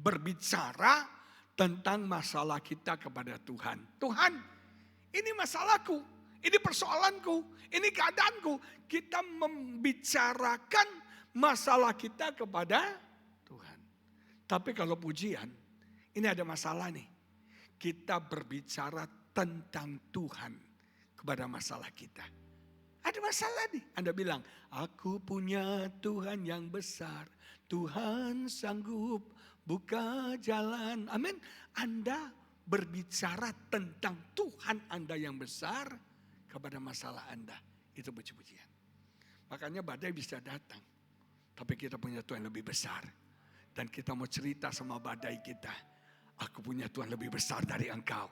berbicara tentang masalah kita kepada Tuhan. Tuhan, ini masalahku. ini persoalanku, ini keadaanku. Kita membicarakan masalah kita kepada Tuhan. Tapi kalau pujian, ini ada masalah nih. Kita berbicara tentang Tuhan kepada masalah kita. Ada masalah nih. Anda bilang, aku punya Tuhan yang besar. Tuhan sanggup buka jalan. Amin. Anda berbicara tentang Tuhan Anda yang besar kepada masalah Anda. Itu puji-pujian. Makanya badai bisa datang. Tapi kita punya Tuhan lebih besar. Dan kita mau cerita sama badai kita. Aku punya Tuhan lebih besar dari engkau.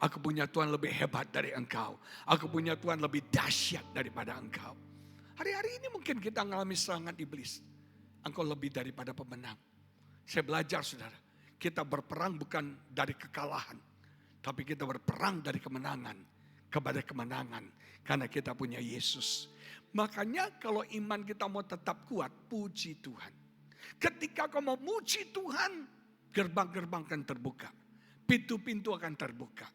Aku punya Tuhan lebih hebat dari engkau. Aku punya Tuhan lebih dahsyat daripada engkau. Hari-hari ini mungkin kita mengalami serangan iblis. Engkau lebih daripada pemenang. Saya belajar saudara. Kita berperang bukan dari kekalahan. Tapi kita berperang dari kemenangan. Kepada kemenangan. Karena kita punya Yesus. Makanya kalau iman kita mau tetap kuat, puji Tuhan. Ketika kau mau muji Tuhan, gerbang-gerbang akan terbuka. Pintu-pintu akan terbuka.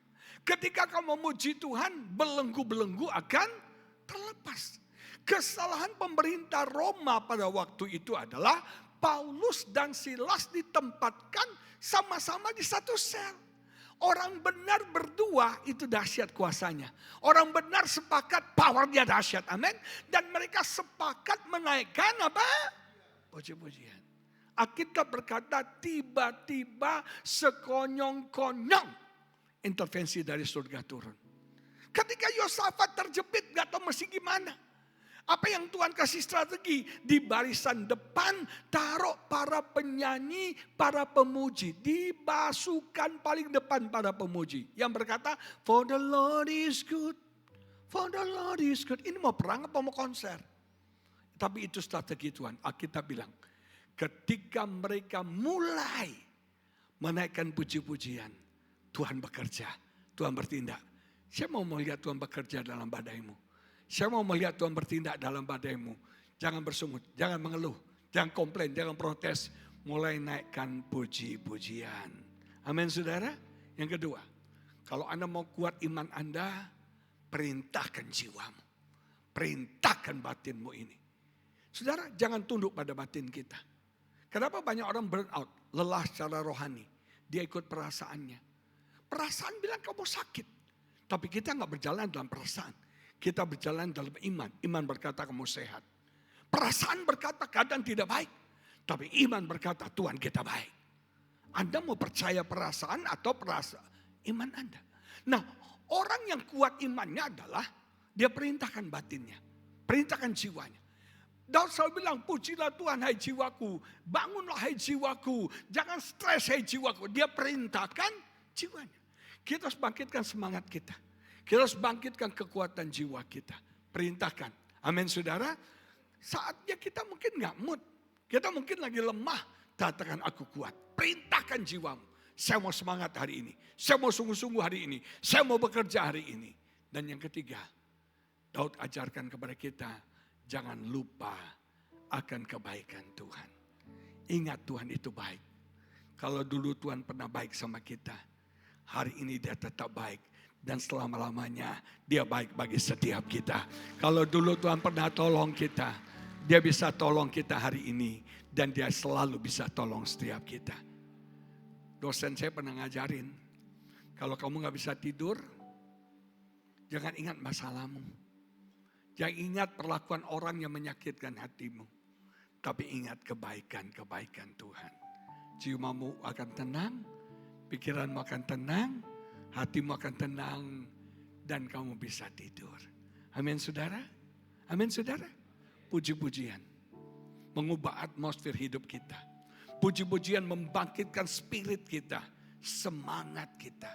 Ketika kau memuji Tuhan, belenggu-belenggu akan terlepas. Kesalahan pemerintah Roma pada waktu itu adalah Paulus dan Silas ditempatkan sama-sama di satu sel. Orang benar berdua itu dahsyat kuasanya. Orang benar sepakat powernya dahsyat. Amin. Dan mereka sepakat menaikkan apa? Puji-pujian. Alkitab berkata tiba-tiba sekonyong-konyong intervensi dari surga turun. Ketika Yosafat terjepit gak tahu mesti gimana. Apa yang Tuhan kasih strategi? Di barisan depan taruh para penyanyi, para pemuji. Di pasukan paling depan para pemuji. Yang berkata, for the Lord is good. For the Lord is good. Ini mau perang apa mau konser? Tapi itu strategi Tuhan. Alkitab bilang, ketika mereka mulai menaikkan puji-pujian, Tuhan bekerja, Tuhan bertindak. Saya mau melihat Tuhan bekerja dalam badaimu. Saya mau melihat Tuhan bertindak dalam badaimu. Jangan bersungut, jangan mengeluh, jangan komplain, jangan protes. Mulai naikkan puji-pujian. Amin saudara. Yang kedua, kalau Anda mau kuat iman Anda, perintahkan jiwamu. Perintahkan batinmu ini. Saudara, jangan tunduk pada batin kita. Kenapa banyak orang burn out, lelah secara rohani. Dia ikut perasaannya. Perasaan bilang kamu sakit. Tapi kita nggak berjalan dalam perasaan. Kita berjalan dalam iman. Iman berkata kamu sehat. Perasaan berkata keadaan tidak baik. Tapi iman berkata Tuhan kita baik. Anda mau percaya perasaan atau iman Anda. Nah, orang yang kuat imannya adalah dia perintahkan batinnya. Perintahkan jiwanya. Daud selalu bilang, pujilah Tuhan hai jiwaku. Bangunlah hai jiwaku. Jangan stres hai jiwaku. Dia perintahkan jiwanya. Kita harus bangkitkan semangat kita. Kita harus bangkitkan kekuatan jiwa kita. Perintahkan. Amin saudara. Saatnya kita mungkin gak mood. Kita mungkin lagi lemah. Katakan aku kuat. Perintahkan jiwamu. Saya mau semangat hari ini. Saya mau sungguh-sungguh hari ini. Saya mau bekerja hari ini. Dan yang ketiga. Daud ajarkan kepada kita. Jangan lupa akan kebaikan Tuhan. Ingat Tuhan itu baik. Kalau dulu Tuhan pernah baik sama kita. Hari ini dia tetap baik. Dan selama-lamanya dia baik bagi setiap kita. Kalau dulu Tuhan pernah tolong kita. Dia bisa tolong kita hari ini. Dan dia selalu bisa tolong setiap kita. Dosen saya pernah ngajarin. Kalau kamu gak bisa tidur. Jangan ingat masalahmu. Jangan ingat perlakuan orang yang menyakitkan hatimu. Tapi ingat kebaikan-kebaikan Tuhan. Jiwamu akan tenang. Pikiranmu akan tenang. Hatimu akan tenang. Dan kamu bisa tidur. Amin saudara. Amin saudara. Puji-pujian. Mengubah atmosfer hidup kita. Puji-pujian membangkitkan spirit kita. Semangat kita.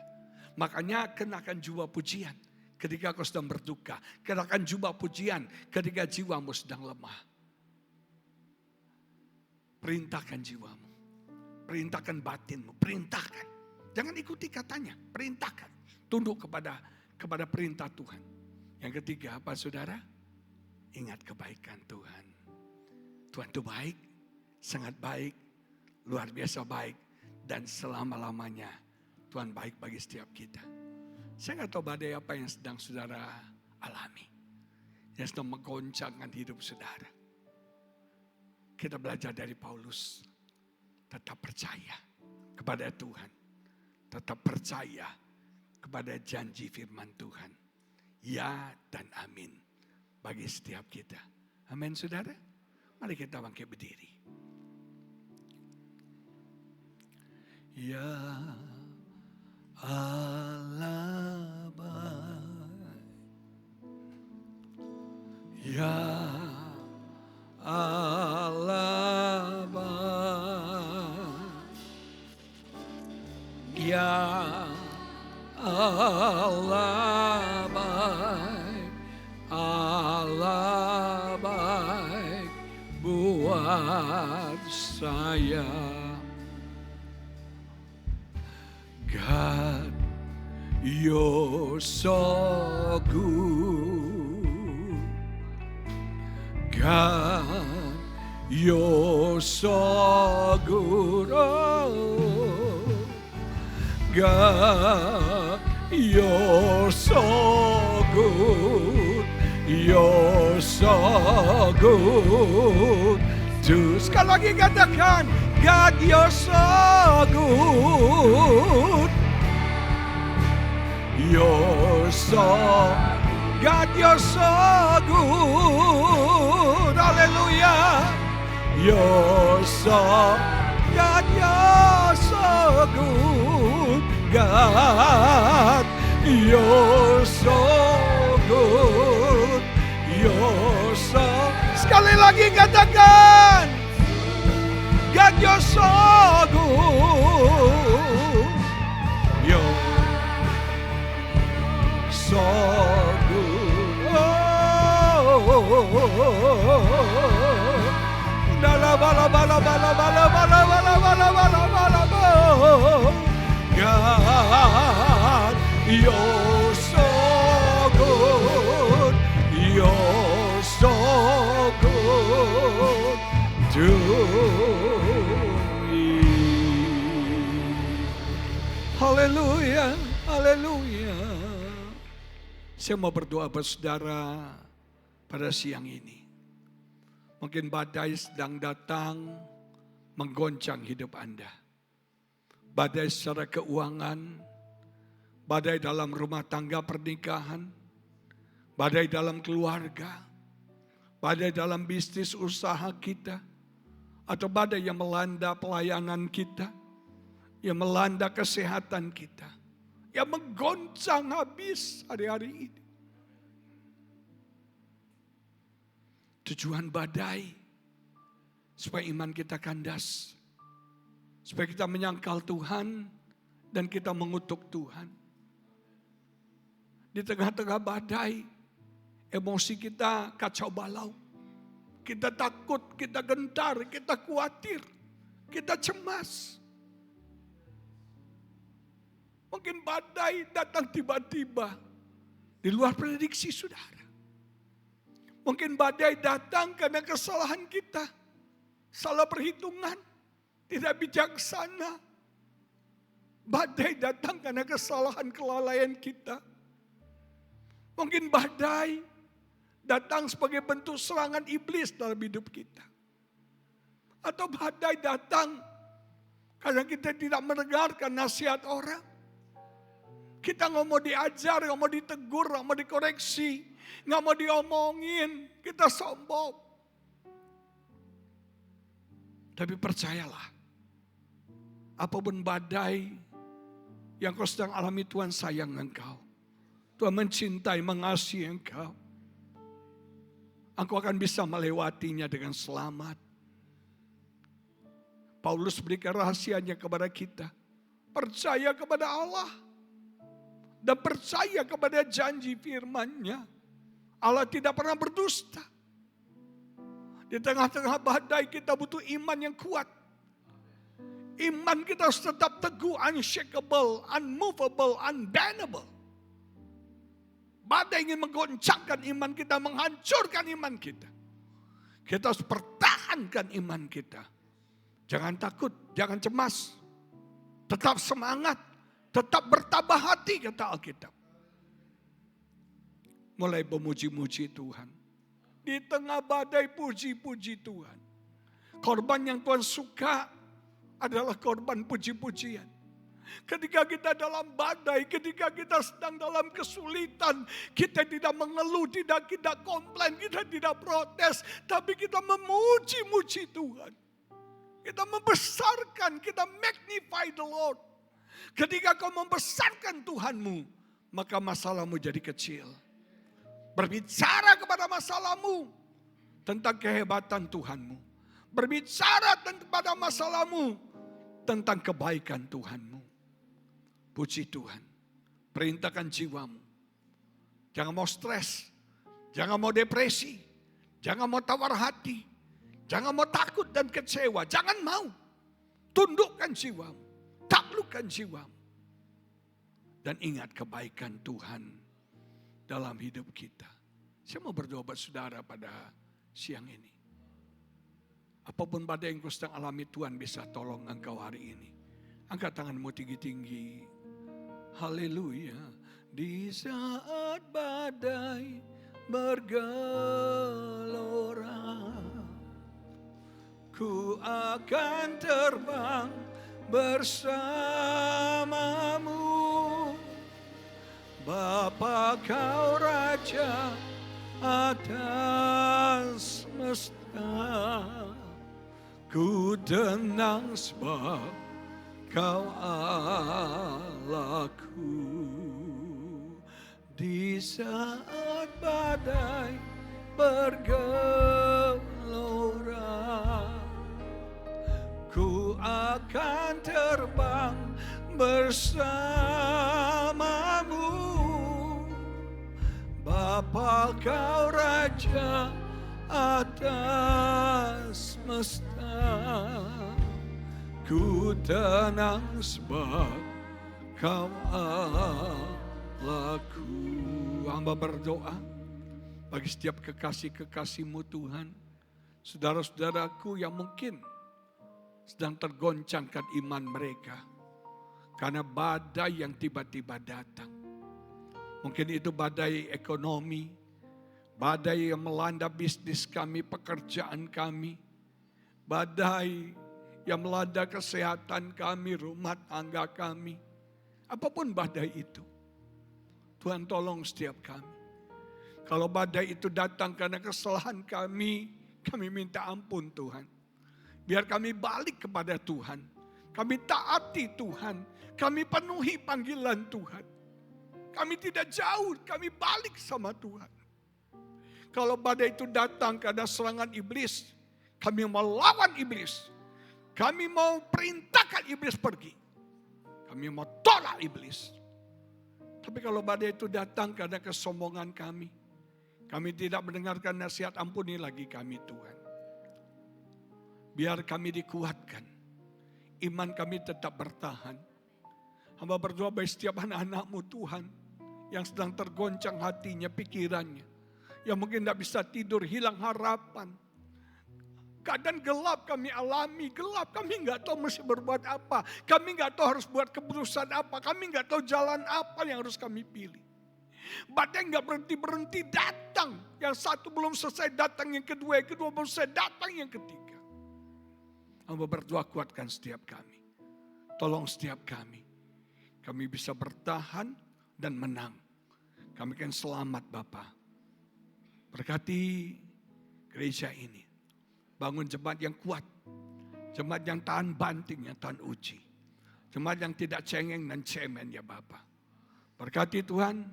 Makanya kenakan jubah pujian. Ketika kau sedang berduka. Kenakan jubah pujian ketika jiwamu sedang lemah. Perintahkan jiwamu. Perintahkan batinmu. Perintahkan. Jangan ikuti katanya. Perintahkan. Tunduk kepada perintah Tuhan. Yang ketiga apa saudara? Ingat kebaikan Tuhan. Tuhan itu baik. Sangat baik. Luar biasa baik. Dan selama-lamanya Tuhan baik bagi setiap kita. Saya nggak tahu badai apa yang sedang saudara alami. Yang sedang menggoncangkan hidup saudara. Kita belajar dari Paulus. Tetap percaya kepada Tuhan. Tetap percaya kepada janji firman Tuhan. Ya dan amin bagi setiap kita. Amin saudara. Mari kita bangkit berdiri. Ya Allah baik. Ya Allah baik. Ya Allah baik. Allah baik buat saya. God, you're so good. God, you're so good. Oh, God, you're so good. You're so good. Sekali lagi katakan, God, you're so good. You're so, God, you're so good. Hallelujah. You're so, God, you're so good. God, you're so good. You're so, sekali lagi katakan, God, you're so good. You're so good. God, you're so good. You're so good to me. Haleluya, haleluya. Saya mau berdoa buat saudara pada siang ini. Mungkin badai sedang datang menggoncang hidup Anda. Badai secara keuangan, badai dalam rumah tangga pernikahan, badai dalam keluarga, badai dalam bisnis usaha kita, atau badai yang melanda pelayanan kita, yang melanda kesehatan kita, yang menggoncang habis hari-hari ini. Tujuan badai supaya iman kita kandas, supaya kita menyangkal Tuhan dan kita mengutuk Tuhan. Di tengah-tengah badai, emosi kita kacau balau. Kita takut, kita gentar, kita khawatir, kita cemas. Mungkin badai datang tiba-tiba di luar prediksi saudara. Mungkin badai datang karena kesalahan kita. Salah perhitungan, tidak bijaksana. Badai datang karena kesalahan kelalaian kita. Mungkin badai datang sebagai bentuk serangan iblis dalam hidup kita. Atau badai datang karena kita tidak mendengarkan nasihat orang. Kita nggak mau diajar, nggak mau ditegur, nggak mau dikoreksi, nggak mau diomongin, kita sombong. Tapi percayalah, apapun badai yang kau sedang alami, Tuhan sayang engkau. Tuhan mencintai, mengasihi engkau. Engkau akan bisa melewatinya dengan selamat. Paulus berikan rahasianya kepada kita. Percaya kepada Allah. Dan percaya kepada janji firman-Nya. Allah tidak pernah berdusta. Di tengah-tengah badai kita butuh iman yang kuat. Iman kita harus tetap teguh, unshakable, unmovable, unbendable. Badai ingin menggoncangkan iman kita, menghancurkan iman kita. Kita harus pertahankan iman kita. Jangan takut, jangan cemas. Tetap semangat, tetap bertabah hati kata Alkitab. mulai memuji-muji Tuhan. Di tengah badai puji-puji Tuhan. Korban yang Tuhan suka adalah korban puji-pujian. Ketika kita dalam badai, ketika kita sedang dalam kesulitan, kita tidak mengeluh, tidak komplain, kita tidak protes, tapi kita memuji-muji Tuhan. Kita membesarkan, kita magnify the Lord. Ketika kau membesarkan Tuhanmu, maka masalahmu jadi kecil. Berbicara kepada masalahmu tentang kehebatan Tuhanmu. Berbicara kepada masalahmu tentang kebaikan Tuhanmu. Puji Tuhan. Perintahkan jiwamu. Jangan mau stres. Jangan mau depresi. Jangan mau tawar hati. Jangan mau takut dan kecewa. Jangan mau. Tundukkan jiwamu. Taklukkan jiwamu. Dan ingat kebaikan Tuhan dalam hidup kita. Saya mau berdoa buat saudara pada siang ini. Apapun badai yang kau sedang alami, Tuhan bisa tolong engkau hari ini. Angkat tanganmu tinggi-tinggi. Haleluya. Di saat badai bergelora, ku akan terbang bersamamu. Bapa kau Raja atas semesta, ku tenang sebab kau Allahku. Di saat badai bergelora, ku akan terbang bersamamu. Bapa kau Raja atas semesta, ku tenang sebab kau Allahku. Hamba berdoa bagi setiap kekasih-kekasih-Mu Tuhan, saudara-saudaraku yang mungkin sedang tergoncangkan iman mereka karena badai yang tiba-tiba datang. Mungkin itu badai ekonomi, badai yang melanda bisnis kami, pekerjaan kami, badai yang melanda kesehatan kami, rumah tangga kami. Apapun badai itu, Tuhan tolong setiap kami. Kalau badai itu datang karena kesalahan kami minta ampun Tuhan. Biar kami balik kepada Tuhan. Kami taati Tuhan. Kami penuhi panggilan Tuhan. Kami tidak jauh, kami balik sama Tuhan. Kalau badai itu datang karena serangan iblis, kami melawan iblis. Kami mau perintahkan iblis pergi. Kami mau tolak iblis. Tapi kalau badai itu datang karena kesombongan kami tidak mendengarkan nasihat, ampuni lagi kami Tuhan. Biar kami dikuatkan, iman kami tetap bertahan. Hamba berdoa bagi setiap anak-anak-Mu Tuhan, yang sedang tergoncang hatinya, pikirannya. Yang mungkin tidak bisa tidur, hilang harapan. Keadaan gelap kami alami, gelap kami nggak tahu mesti berbuat apa. Kami nggak tahu harus buat keputusan apa, kami nggak tahu jalan apa yang harus kami pilih. Badai nggak berhenti datang. Yang satu belum selesai datang, yang kedua belum selesai datang, yang ketiga. Hamba berdoa kuatkan setiap kami. Tolong setiap kami. Kami bisa bertahan dan menang. Kami akan selamat Bapa. Berkati gereja ini. Bangun jemaat yang kuat. Jemaat yang tahan banting, yang tahan uji. Jemaat yang tidak cengeng dan cemen ya Bapa. Berkati Tuhan,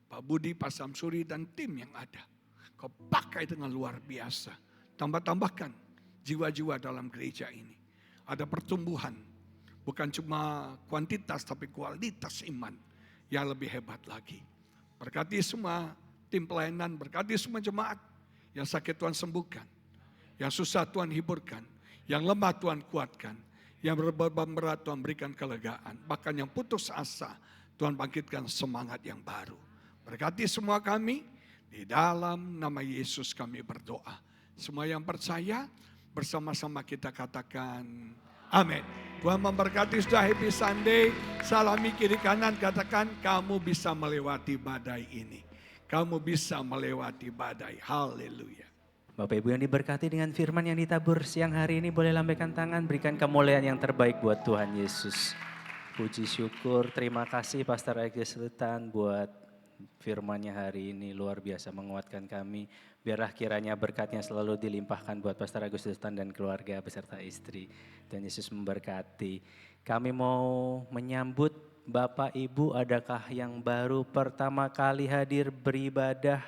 Pak Budi, Pak Samsuri dan tim yang ada. Kau pakai dengan luar biasa. Tambahkan jiwa-jiwa dalam gereja ini. Ada pertumbuhan. Bukan cuma kuantitas tapi kualitas iman yang lebih hebat lagi. Berkati semua tim pelayanan, berkati semua jemaat. Yang sakit Tuhan sembuhkan. Yang susah Tuhan hiburkan. Yang lemah Tuhan kuatkan. Yang berbeban berat Tuhan berikan kelegaan. Bahkan yang putus asa Tuhan bangkitkan semangat yang baru. Berkati semua kami. Di dalam nama Yesus kami berdoa. Semua yang percaya bersama-sama kita katakan amin. Tuhan memberkati, sudah happy Sunday. Salami kiri kanan, katakan kamu bisa melewati badai ini. kamu bisa melewati badai. Haleluya. Bapak Ibu yang diberkati dengan firman yang ditabur siang hari ini, boleh lambaikan tangan, berikan kemuliaan yang terbaik buat Tuhan Yesus. Puji syukur, terima kasih Pastor Agus Sultan buat firman-Nya hari ini, luar biasa menguatkan kami. Biarlah kiranya berkatnya selalu dilimpahkan buat Pastor Agus Sultan dan keluarga beserta istri. Dan Yesus memberkati. Kami mau menyambut Bapak Ibu, adakah yang baru pertama kali hadir beribadah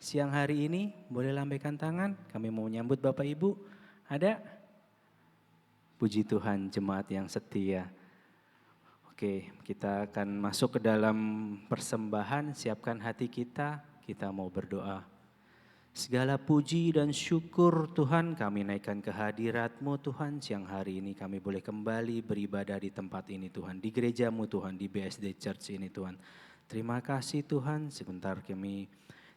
siang hari ini? Boleh lambaikan tangan, kami mau menyambut Bapak Ibu. Ada? Puji Tuhan, jemaat yang setia. Oke, kita akan masuk ke dalam persembahan, siapkan hati kita mau berdoa. Segala puji dan syukur Tuhan kami naikkan ke hadirat-Mu Tuhan, siang hari ini kami boleh kembali beribadah di tempat ini Tuhan, di gereja-Mu Tuhan, di BSD Church ini Tuhan. Terima kasih Tuhan, sebentar kami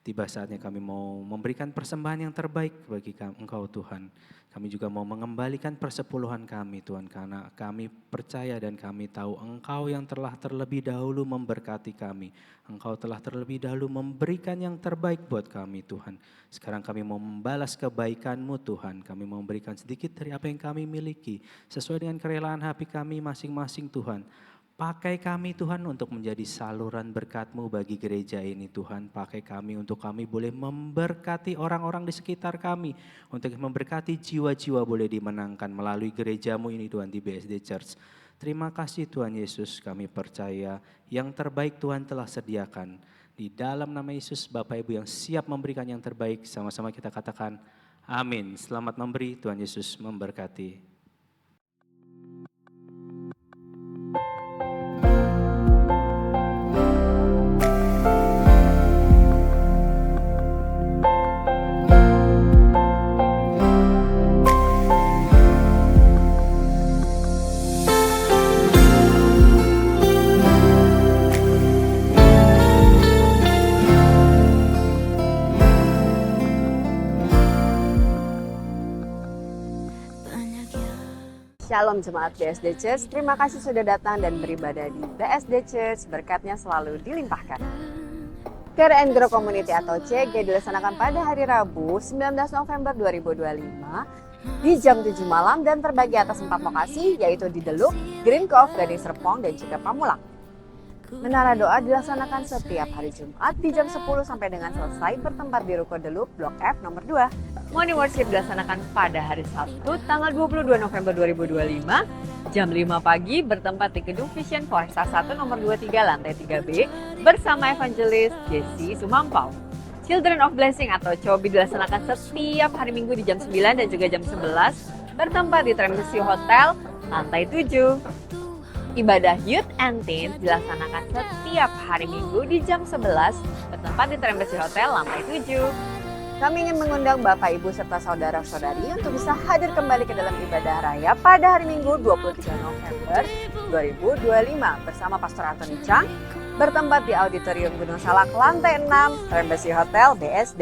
tiba saatnya kami mau memberikan persembahan yang terbaik bagi Engkau Tuhan. Kami juga mau mengembalikan persepuluhan kami Tuhan, karena kami percaya dan kami tahu Engkau yang telah terlebih dahulu memberkati kami. Engkau telah terlebih dahulu memberikan yang terbaik buat kami Tuhan. Sekarang kami mau membalas kebaikan-Mu Tuhan. Kami mau memberikan sedikit dari apa yang kami miliki, sesuai dengan kerelaan hati kami masing-masing Tuhan. Pakai kami Tuhan untuk menjadi saluran berkat-Mu bagi gereja ini Tuhan. Pakai kami untuk kami boleh memberkati orang-orang di sekitar kami. Untuk memberkati jiwa-jiwa boleh dimenangkan melalui gereja-Mu ini Tuhan di BSD Church. Terima kasih Tuhan Yesus, kami percaya yang terbaik Tuhan telah sediakan. Di dalam nama Yesus Bapak Ibu yang siap memberikan yang terbaik, sama-sama kita katakan amin. Selamat memberi, Tuhan Yesus memberkati. Shalom Jemaat BSD Church, terima kasih sudah datang dan beribadah di BSD Church, berkatnya selalu dilimpahkan. Care and Grow Community atau CG dilaksanakan pada hari Rabu 19 November 2025 di jam 7 malam dan terbagi atas 4 lokasi, yaitu di Deluk, Green Cove, Gading Serpong, dan juga Pamulang. Menara doa dilaksanakan setiap hari Jumat di jam 10 sampai dengan selesai, bertempat di Ruko Deluk, Blok F nomor 2. Morning Worship dilaksanakan pada hari Sabtu tanggal 22 November 2025 jam 5 pagi, bertempat di Gedung Vision Foresta 1 nomor 23 lantai 3B bersama Evangelis Jesse Sumampau. Children of Blessing atau COBI dilaksanakan setiap hari Minggu di jam 9 dan juga jam 11, bertempat di Trembesi Hotel lantai 7. Ibadah Youth and Teens dilaksanakan setiap hari Minggu di jam 11, bertempat di Trembesi Hotel lantai 7. Kami ingin mengundang Bapak, Ibu, serta saudara-saudari untuk bisa hadir kembali ke dalam ibadah raya pada hari Minggu 23 November 2025 bersama Pastor Anthony Chang, bertempat di Auditorium Gunung Salak lantai 6, Trembesi Hotel BSD.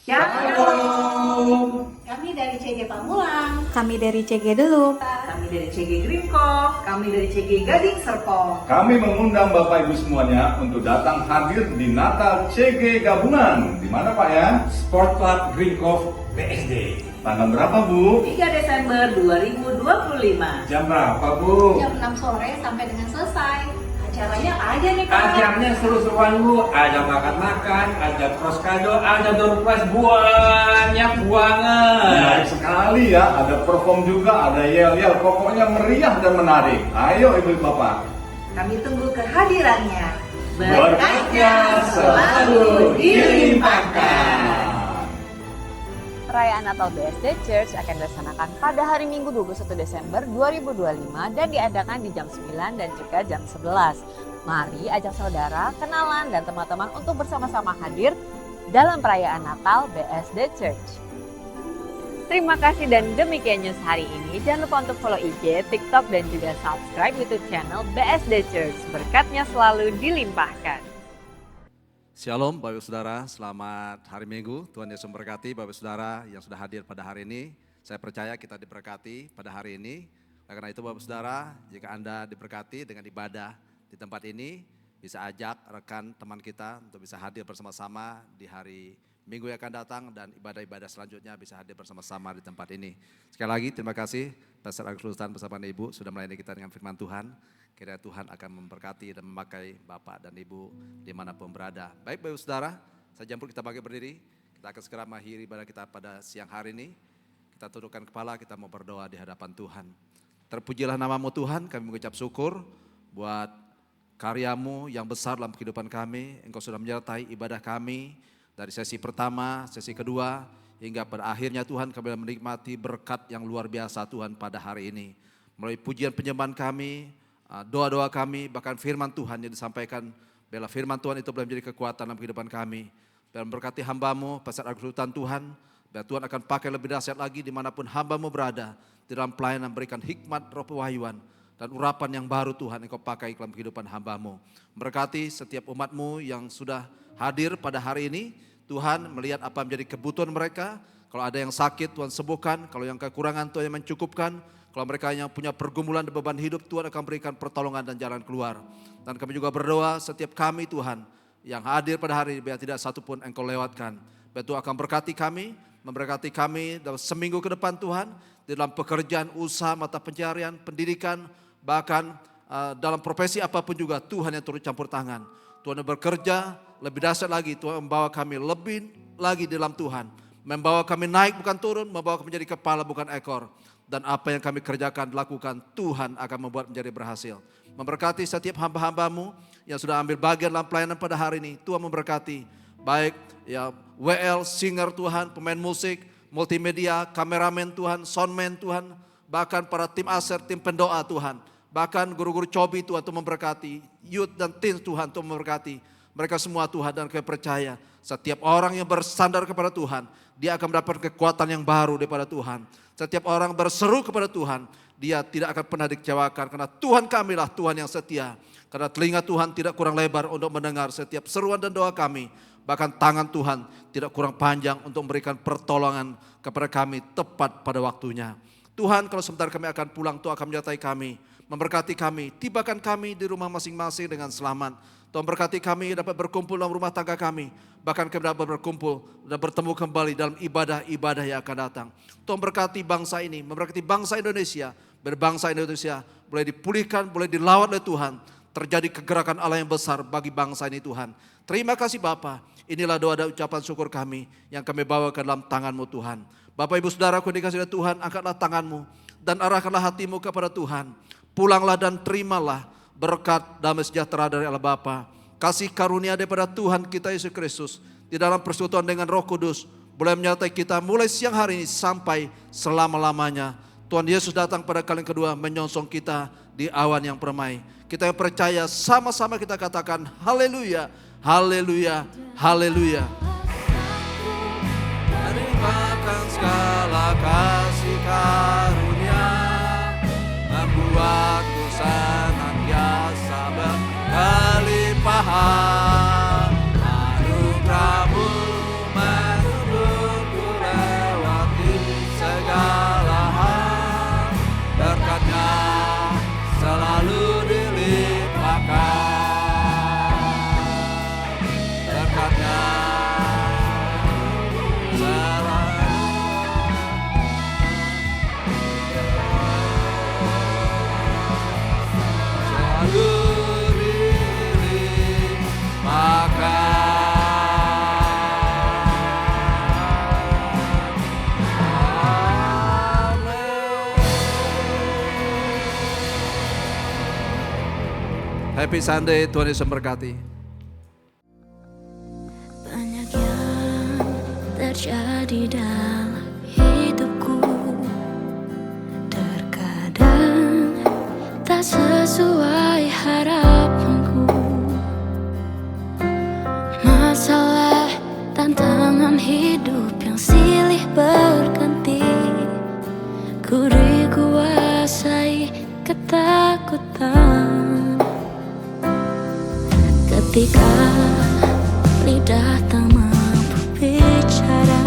Shalom. Kami dari CG Pamulang. Kami dari CG Deluk. Kami dari CG Green Cove. Kami dari CG Gading Serpong. Kami mengundang Bapak Ibu semuanya untuk datang hadir di Natal CG Gabungan. Di mana Pak ya? Sport Club Green Cove BSD. Tanggal berapa Bu? 3 Desember 2025. Jam berapa Bu? Jam 6 sore sampai dengan selesai. Acaranya aja nih Pak. Acaranya seru-seruan Bu, ada makan-makan, ada cross kado, ada door prize banyak banget. Menarik sekali ya, ada perform juga, ada yel-yel, pokoknya meriah dan menarik. Ayo Ibu Bapak. Kami tunggu kehadirannya. Berkatnya selalu dilimpahkan. Perayaan Natal BSD Church akan dilaksanakan pada hari Minggu 21 Desember 2025 dan diadakan di jam 9 dan juga jam 11. Mari ajak saudara, kenalan, dan teman-teman untuk bersama-sama hadir dalam perayaan Natal BSD Church. Terima kasih dan demikian news hari ini. Jangan lupa untuk follow IG, TikTok, dan juga subscribe YouTube channel BSD Church. Berkatnya selalu dilimpahkan. Shalom Bapak Ibu Saudara, selamat hari Minggu. Tuhan Yesus memberkati Bapak Ibu Saudara yang sudah hadir pada hari ini. Saya percaya kita diberkati pada hari ini. Karena itu Bapak Ibu Saudara, jika Anda diberkati dengan ibadah di tempat ini, bisa ajak rekan teman kita untuk bisa hadir bersama-sama di hari Minggu yang akan datang dan ibadah-ibadah selanjutnya bisa hadir bersama-sama di tempat ini. Sekali lagi terima kasih Pastor Agus Sultan bersama Ibu sudah melayani kita dengan firman Tuhan. Kiranya Tuhan akan memberkati dan memakai Bapak dan Ibu dimanapun berada. Baik Bapak Saudara, saya jemput kita bangkit berdiri. Kita akan segera mengakhiri ibadah kita pada siang hari ini. Kita tundukkan kepala, kita mau berdoa di hadapan Tuhan. Terpujilah namamu Tuhan, kami mengucap syukur buat karyamu yang besar dalam kehidupan kami. Engkau sudah menyertai ibadah kami dari sesi pertama, sesi kedua, hingga pada akhirnya Tuhan kami menikmati berkat yang luar biasa Tuhan pada hari ini. Melalui pujian penyembahan kami, doa-doa kami, bahkan firman Tuhan yang disampaikan, bila firman Tuhan itu boleh menjadi kekuatan dalam kehidupan kami. Dan berkati hambamu, Pastor Agus Sultan Tuhan, dan Tuhan akan pakai lebih dahsyat lagi dimanapun hambamu berada, di dalam pelayanan berikan hikmat, roh pewahyuan, dan urapan yang baru Tuhan Engkau pakai dalam kehidupan hambamu. Berkati setiap umatmu yang sudah hadir pada hari ini, Tuhan melihat apa menjadi kebutuhan mereka. Kalau ada yang sakit Tuhan sembuhkan, kalau yang kekurangan Tuhan yang mencukupkan, kalau mereka yang punya pergumulan dan beban hidup Tuhan akan berikan pertolongan dan jalan keluar. Dan kami juga berdoa setiap kami Tuhan yang hadir pada hari ini biar tidak satu pun Engkau lewatkan. Biar Tuhan akan berkati kami, memberkati kami dalam seminggu ke depan Tuhan, di dalam pekerjaan, usaha, mata pencarian, pendidikan, bahkan dalam profesi apapun juga Tuhan yang turut campur tangan. Tuhan yang bekerja lebih dahsyat lagi, Tuhan membawa kami lebih lagi dalam Tuhan. Membawa kami naik bukan turun, membawa kami menjadi kepala bukan ekor. Dan apa yang kami kerjakan, lakukan, Tuhan akan membuat menjadi berhasil. Memberkati setiap hamba-hambamu yang sudah ambil bagian dalam pelayanan pada hari ini. Tuhan memberkati, baik ya WL, singer Tuhan, pemain musik, multimedia, kameramen Tuhan, soundman Tuhan, bahkan para tim aser, tim pendoa Tuhan. Bahkan guru-guru cobi Tuhan untuk memberkati, youth dan teens Tuhan untuk memberkati. Mereka semua Tuhan dan kami percaya setiap orang yang bersandar kepada Tuhan, dia akan mendapat kekuatan yang baru daripada Tuhan. Setiap orang berseru kepada Tuhan, dia tidak akan pernah dikecewakan karena Tuhan kamilah Tuhan yang setia. Karena telinga Tuhan tidak kurang lebar untuk mendengar setiap seruan dan doa kami. Bahkan tangan Tuhan tidak kurang panjang untuk memberikan pertolongan kepada kami tepat pada waktunya. Tuhan kalau sebentar kami akan pulang, Tuhan akan menyertai kami, memberkati kami, tibakan kami di rumah masing-masing dengan selamat. Tuhan berkati kami dapat berkumpul dalam rumah tangga kami. Bahkan kami dapat berkumpul dan bertemu kembali dalam ibadah-ibadah yang akan datang. Tuhan berkati bangsa ini, memberkati bangsa Indonesia. Berbangsa Indonesia boleh dipulihkan, boleh dilawat oleh Tuhan. Terjadi kegerakan Allah yang besar bagi bangsa ini Tuhan. Terima kasih Bapa. Inilah doa dan ucapan syukur kami yang kami bawa ke dalam tangan-Mu Tuhan. Bapak Ibu Saudaraku yang dikasihi oleh Tuhan, angkatlah tangan-Mu dan arahkanlah hatimu kepada Tuhan. Pulanglah dan terimalah berkat damai sejahtera dari Allah Bapa, kasih karunia daripada Tuhan kita Yesus Kristus di dalam persekutuan dengan Roh Kudus boleh menyertai kita mulai siang hari ini sampai selama-lamanya. Tuhan Yesus datang pada kali kedua menyongsong kita di awan yang permai. Kita yang percaya sama-sama kita katakan haleluya, haleluya, haleluya. Terimakan segala kasih karunia membuatku senantiasa berkelimpahan. Anugerah-Mu menuntutku lewati segala hal. Berkat-Nya selalu dilimpahkan. Berkat-Nya Happy Sunday, Tuhan Yesus memberkati. Banyak yang terjadi dalam hidupku, terkadang tak sesuai harapanku. Masalah, tantangan hidup yang silih berganti, ku dikuasai ketakutan. Ketika lidah tak mampu bicara,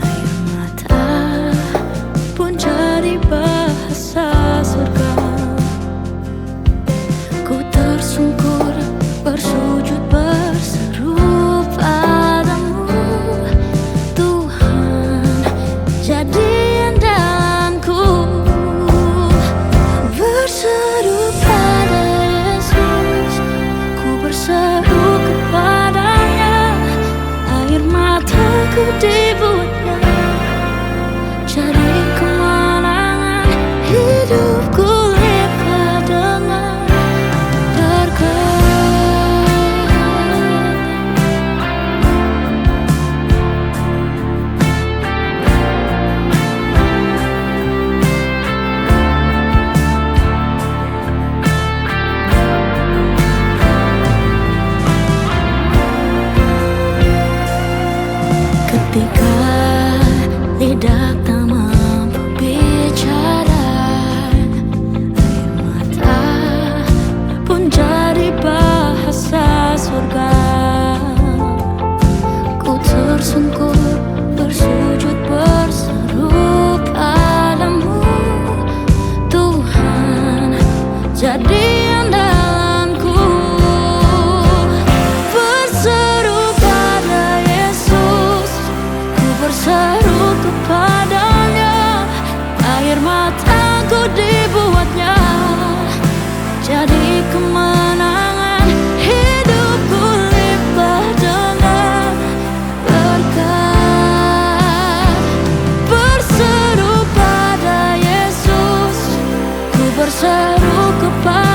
air mata pun jadi bahasa surga. Ku tersungkur seru kepada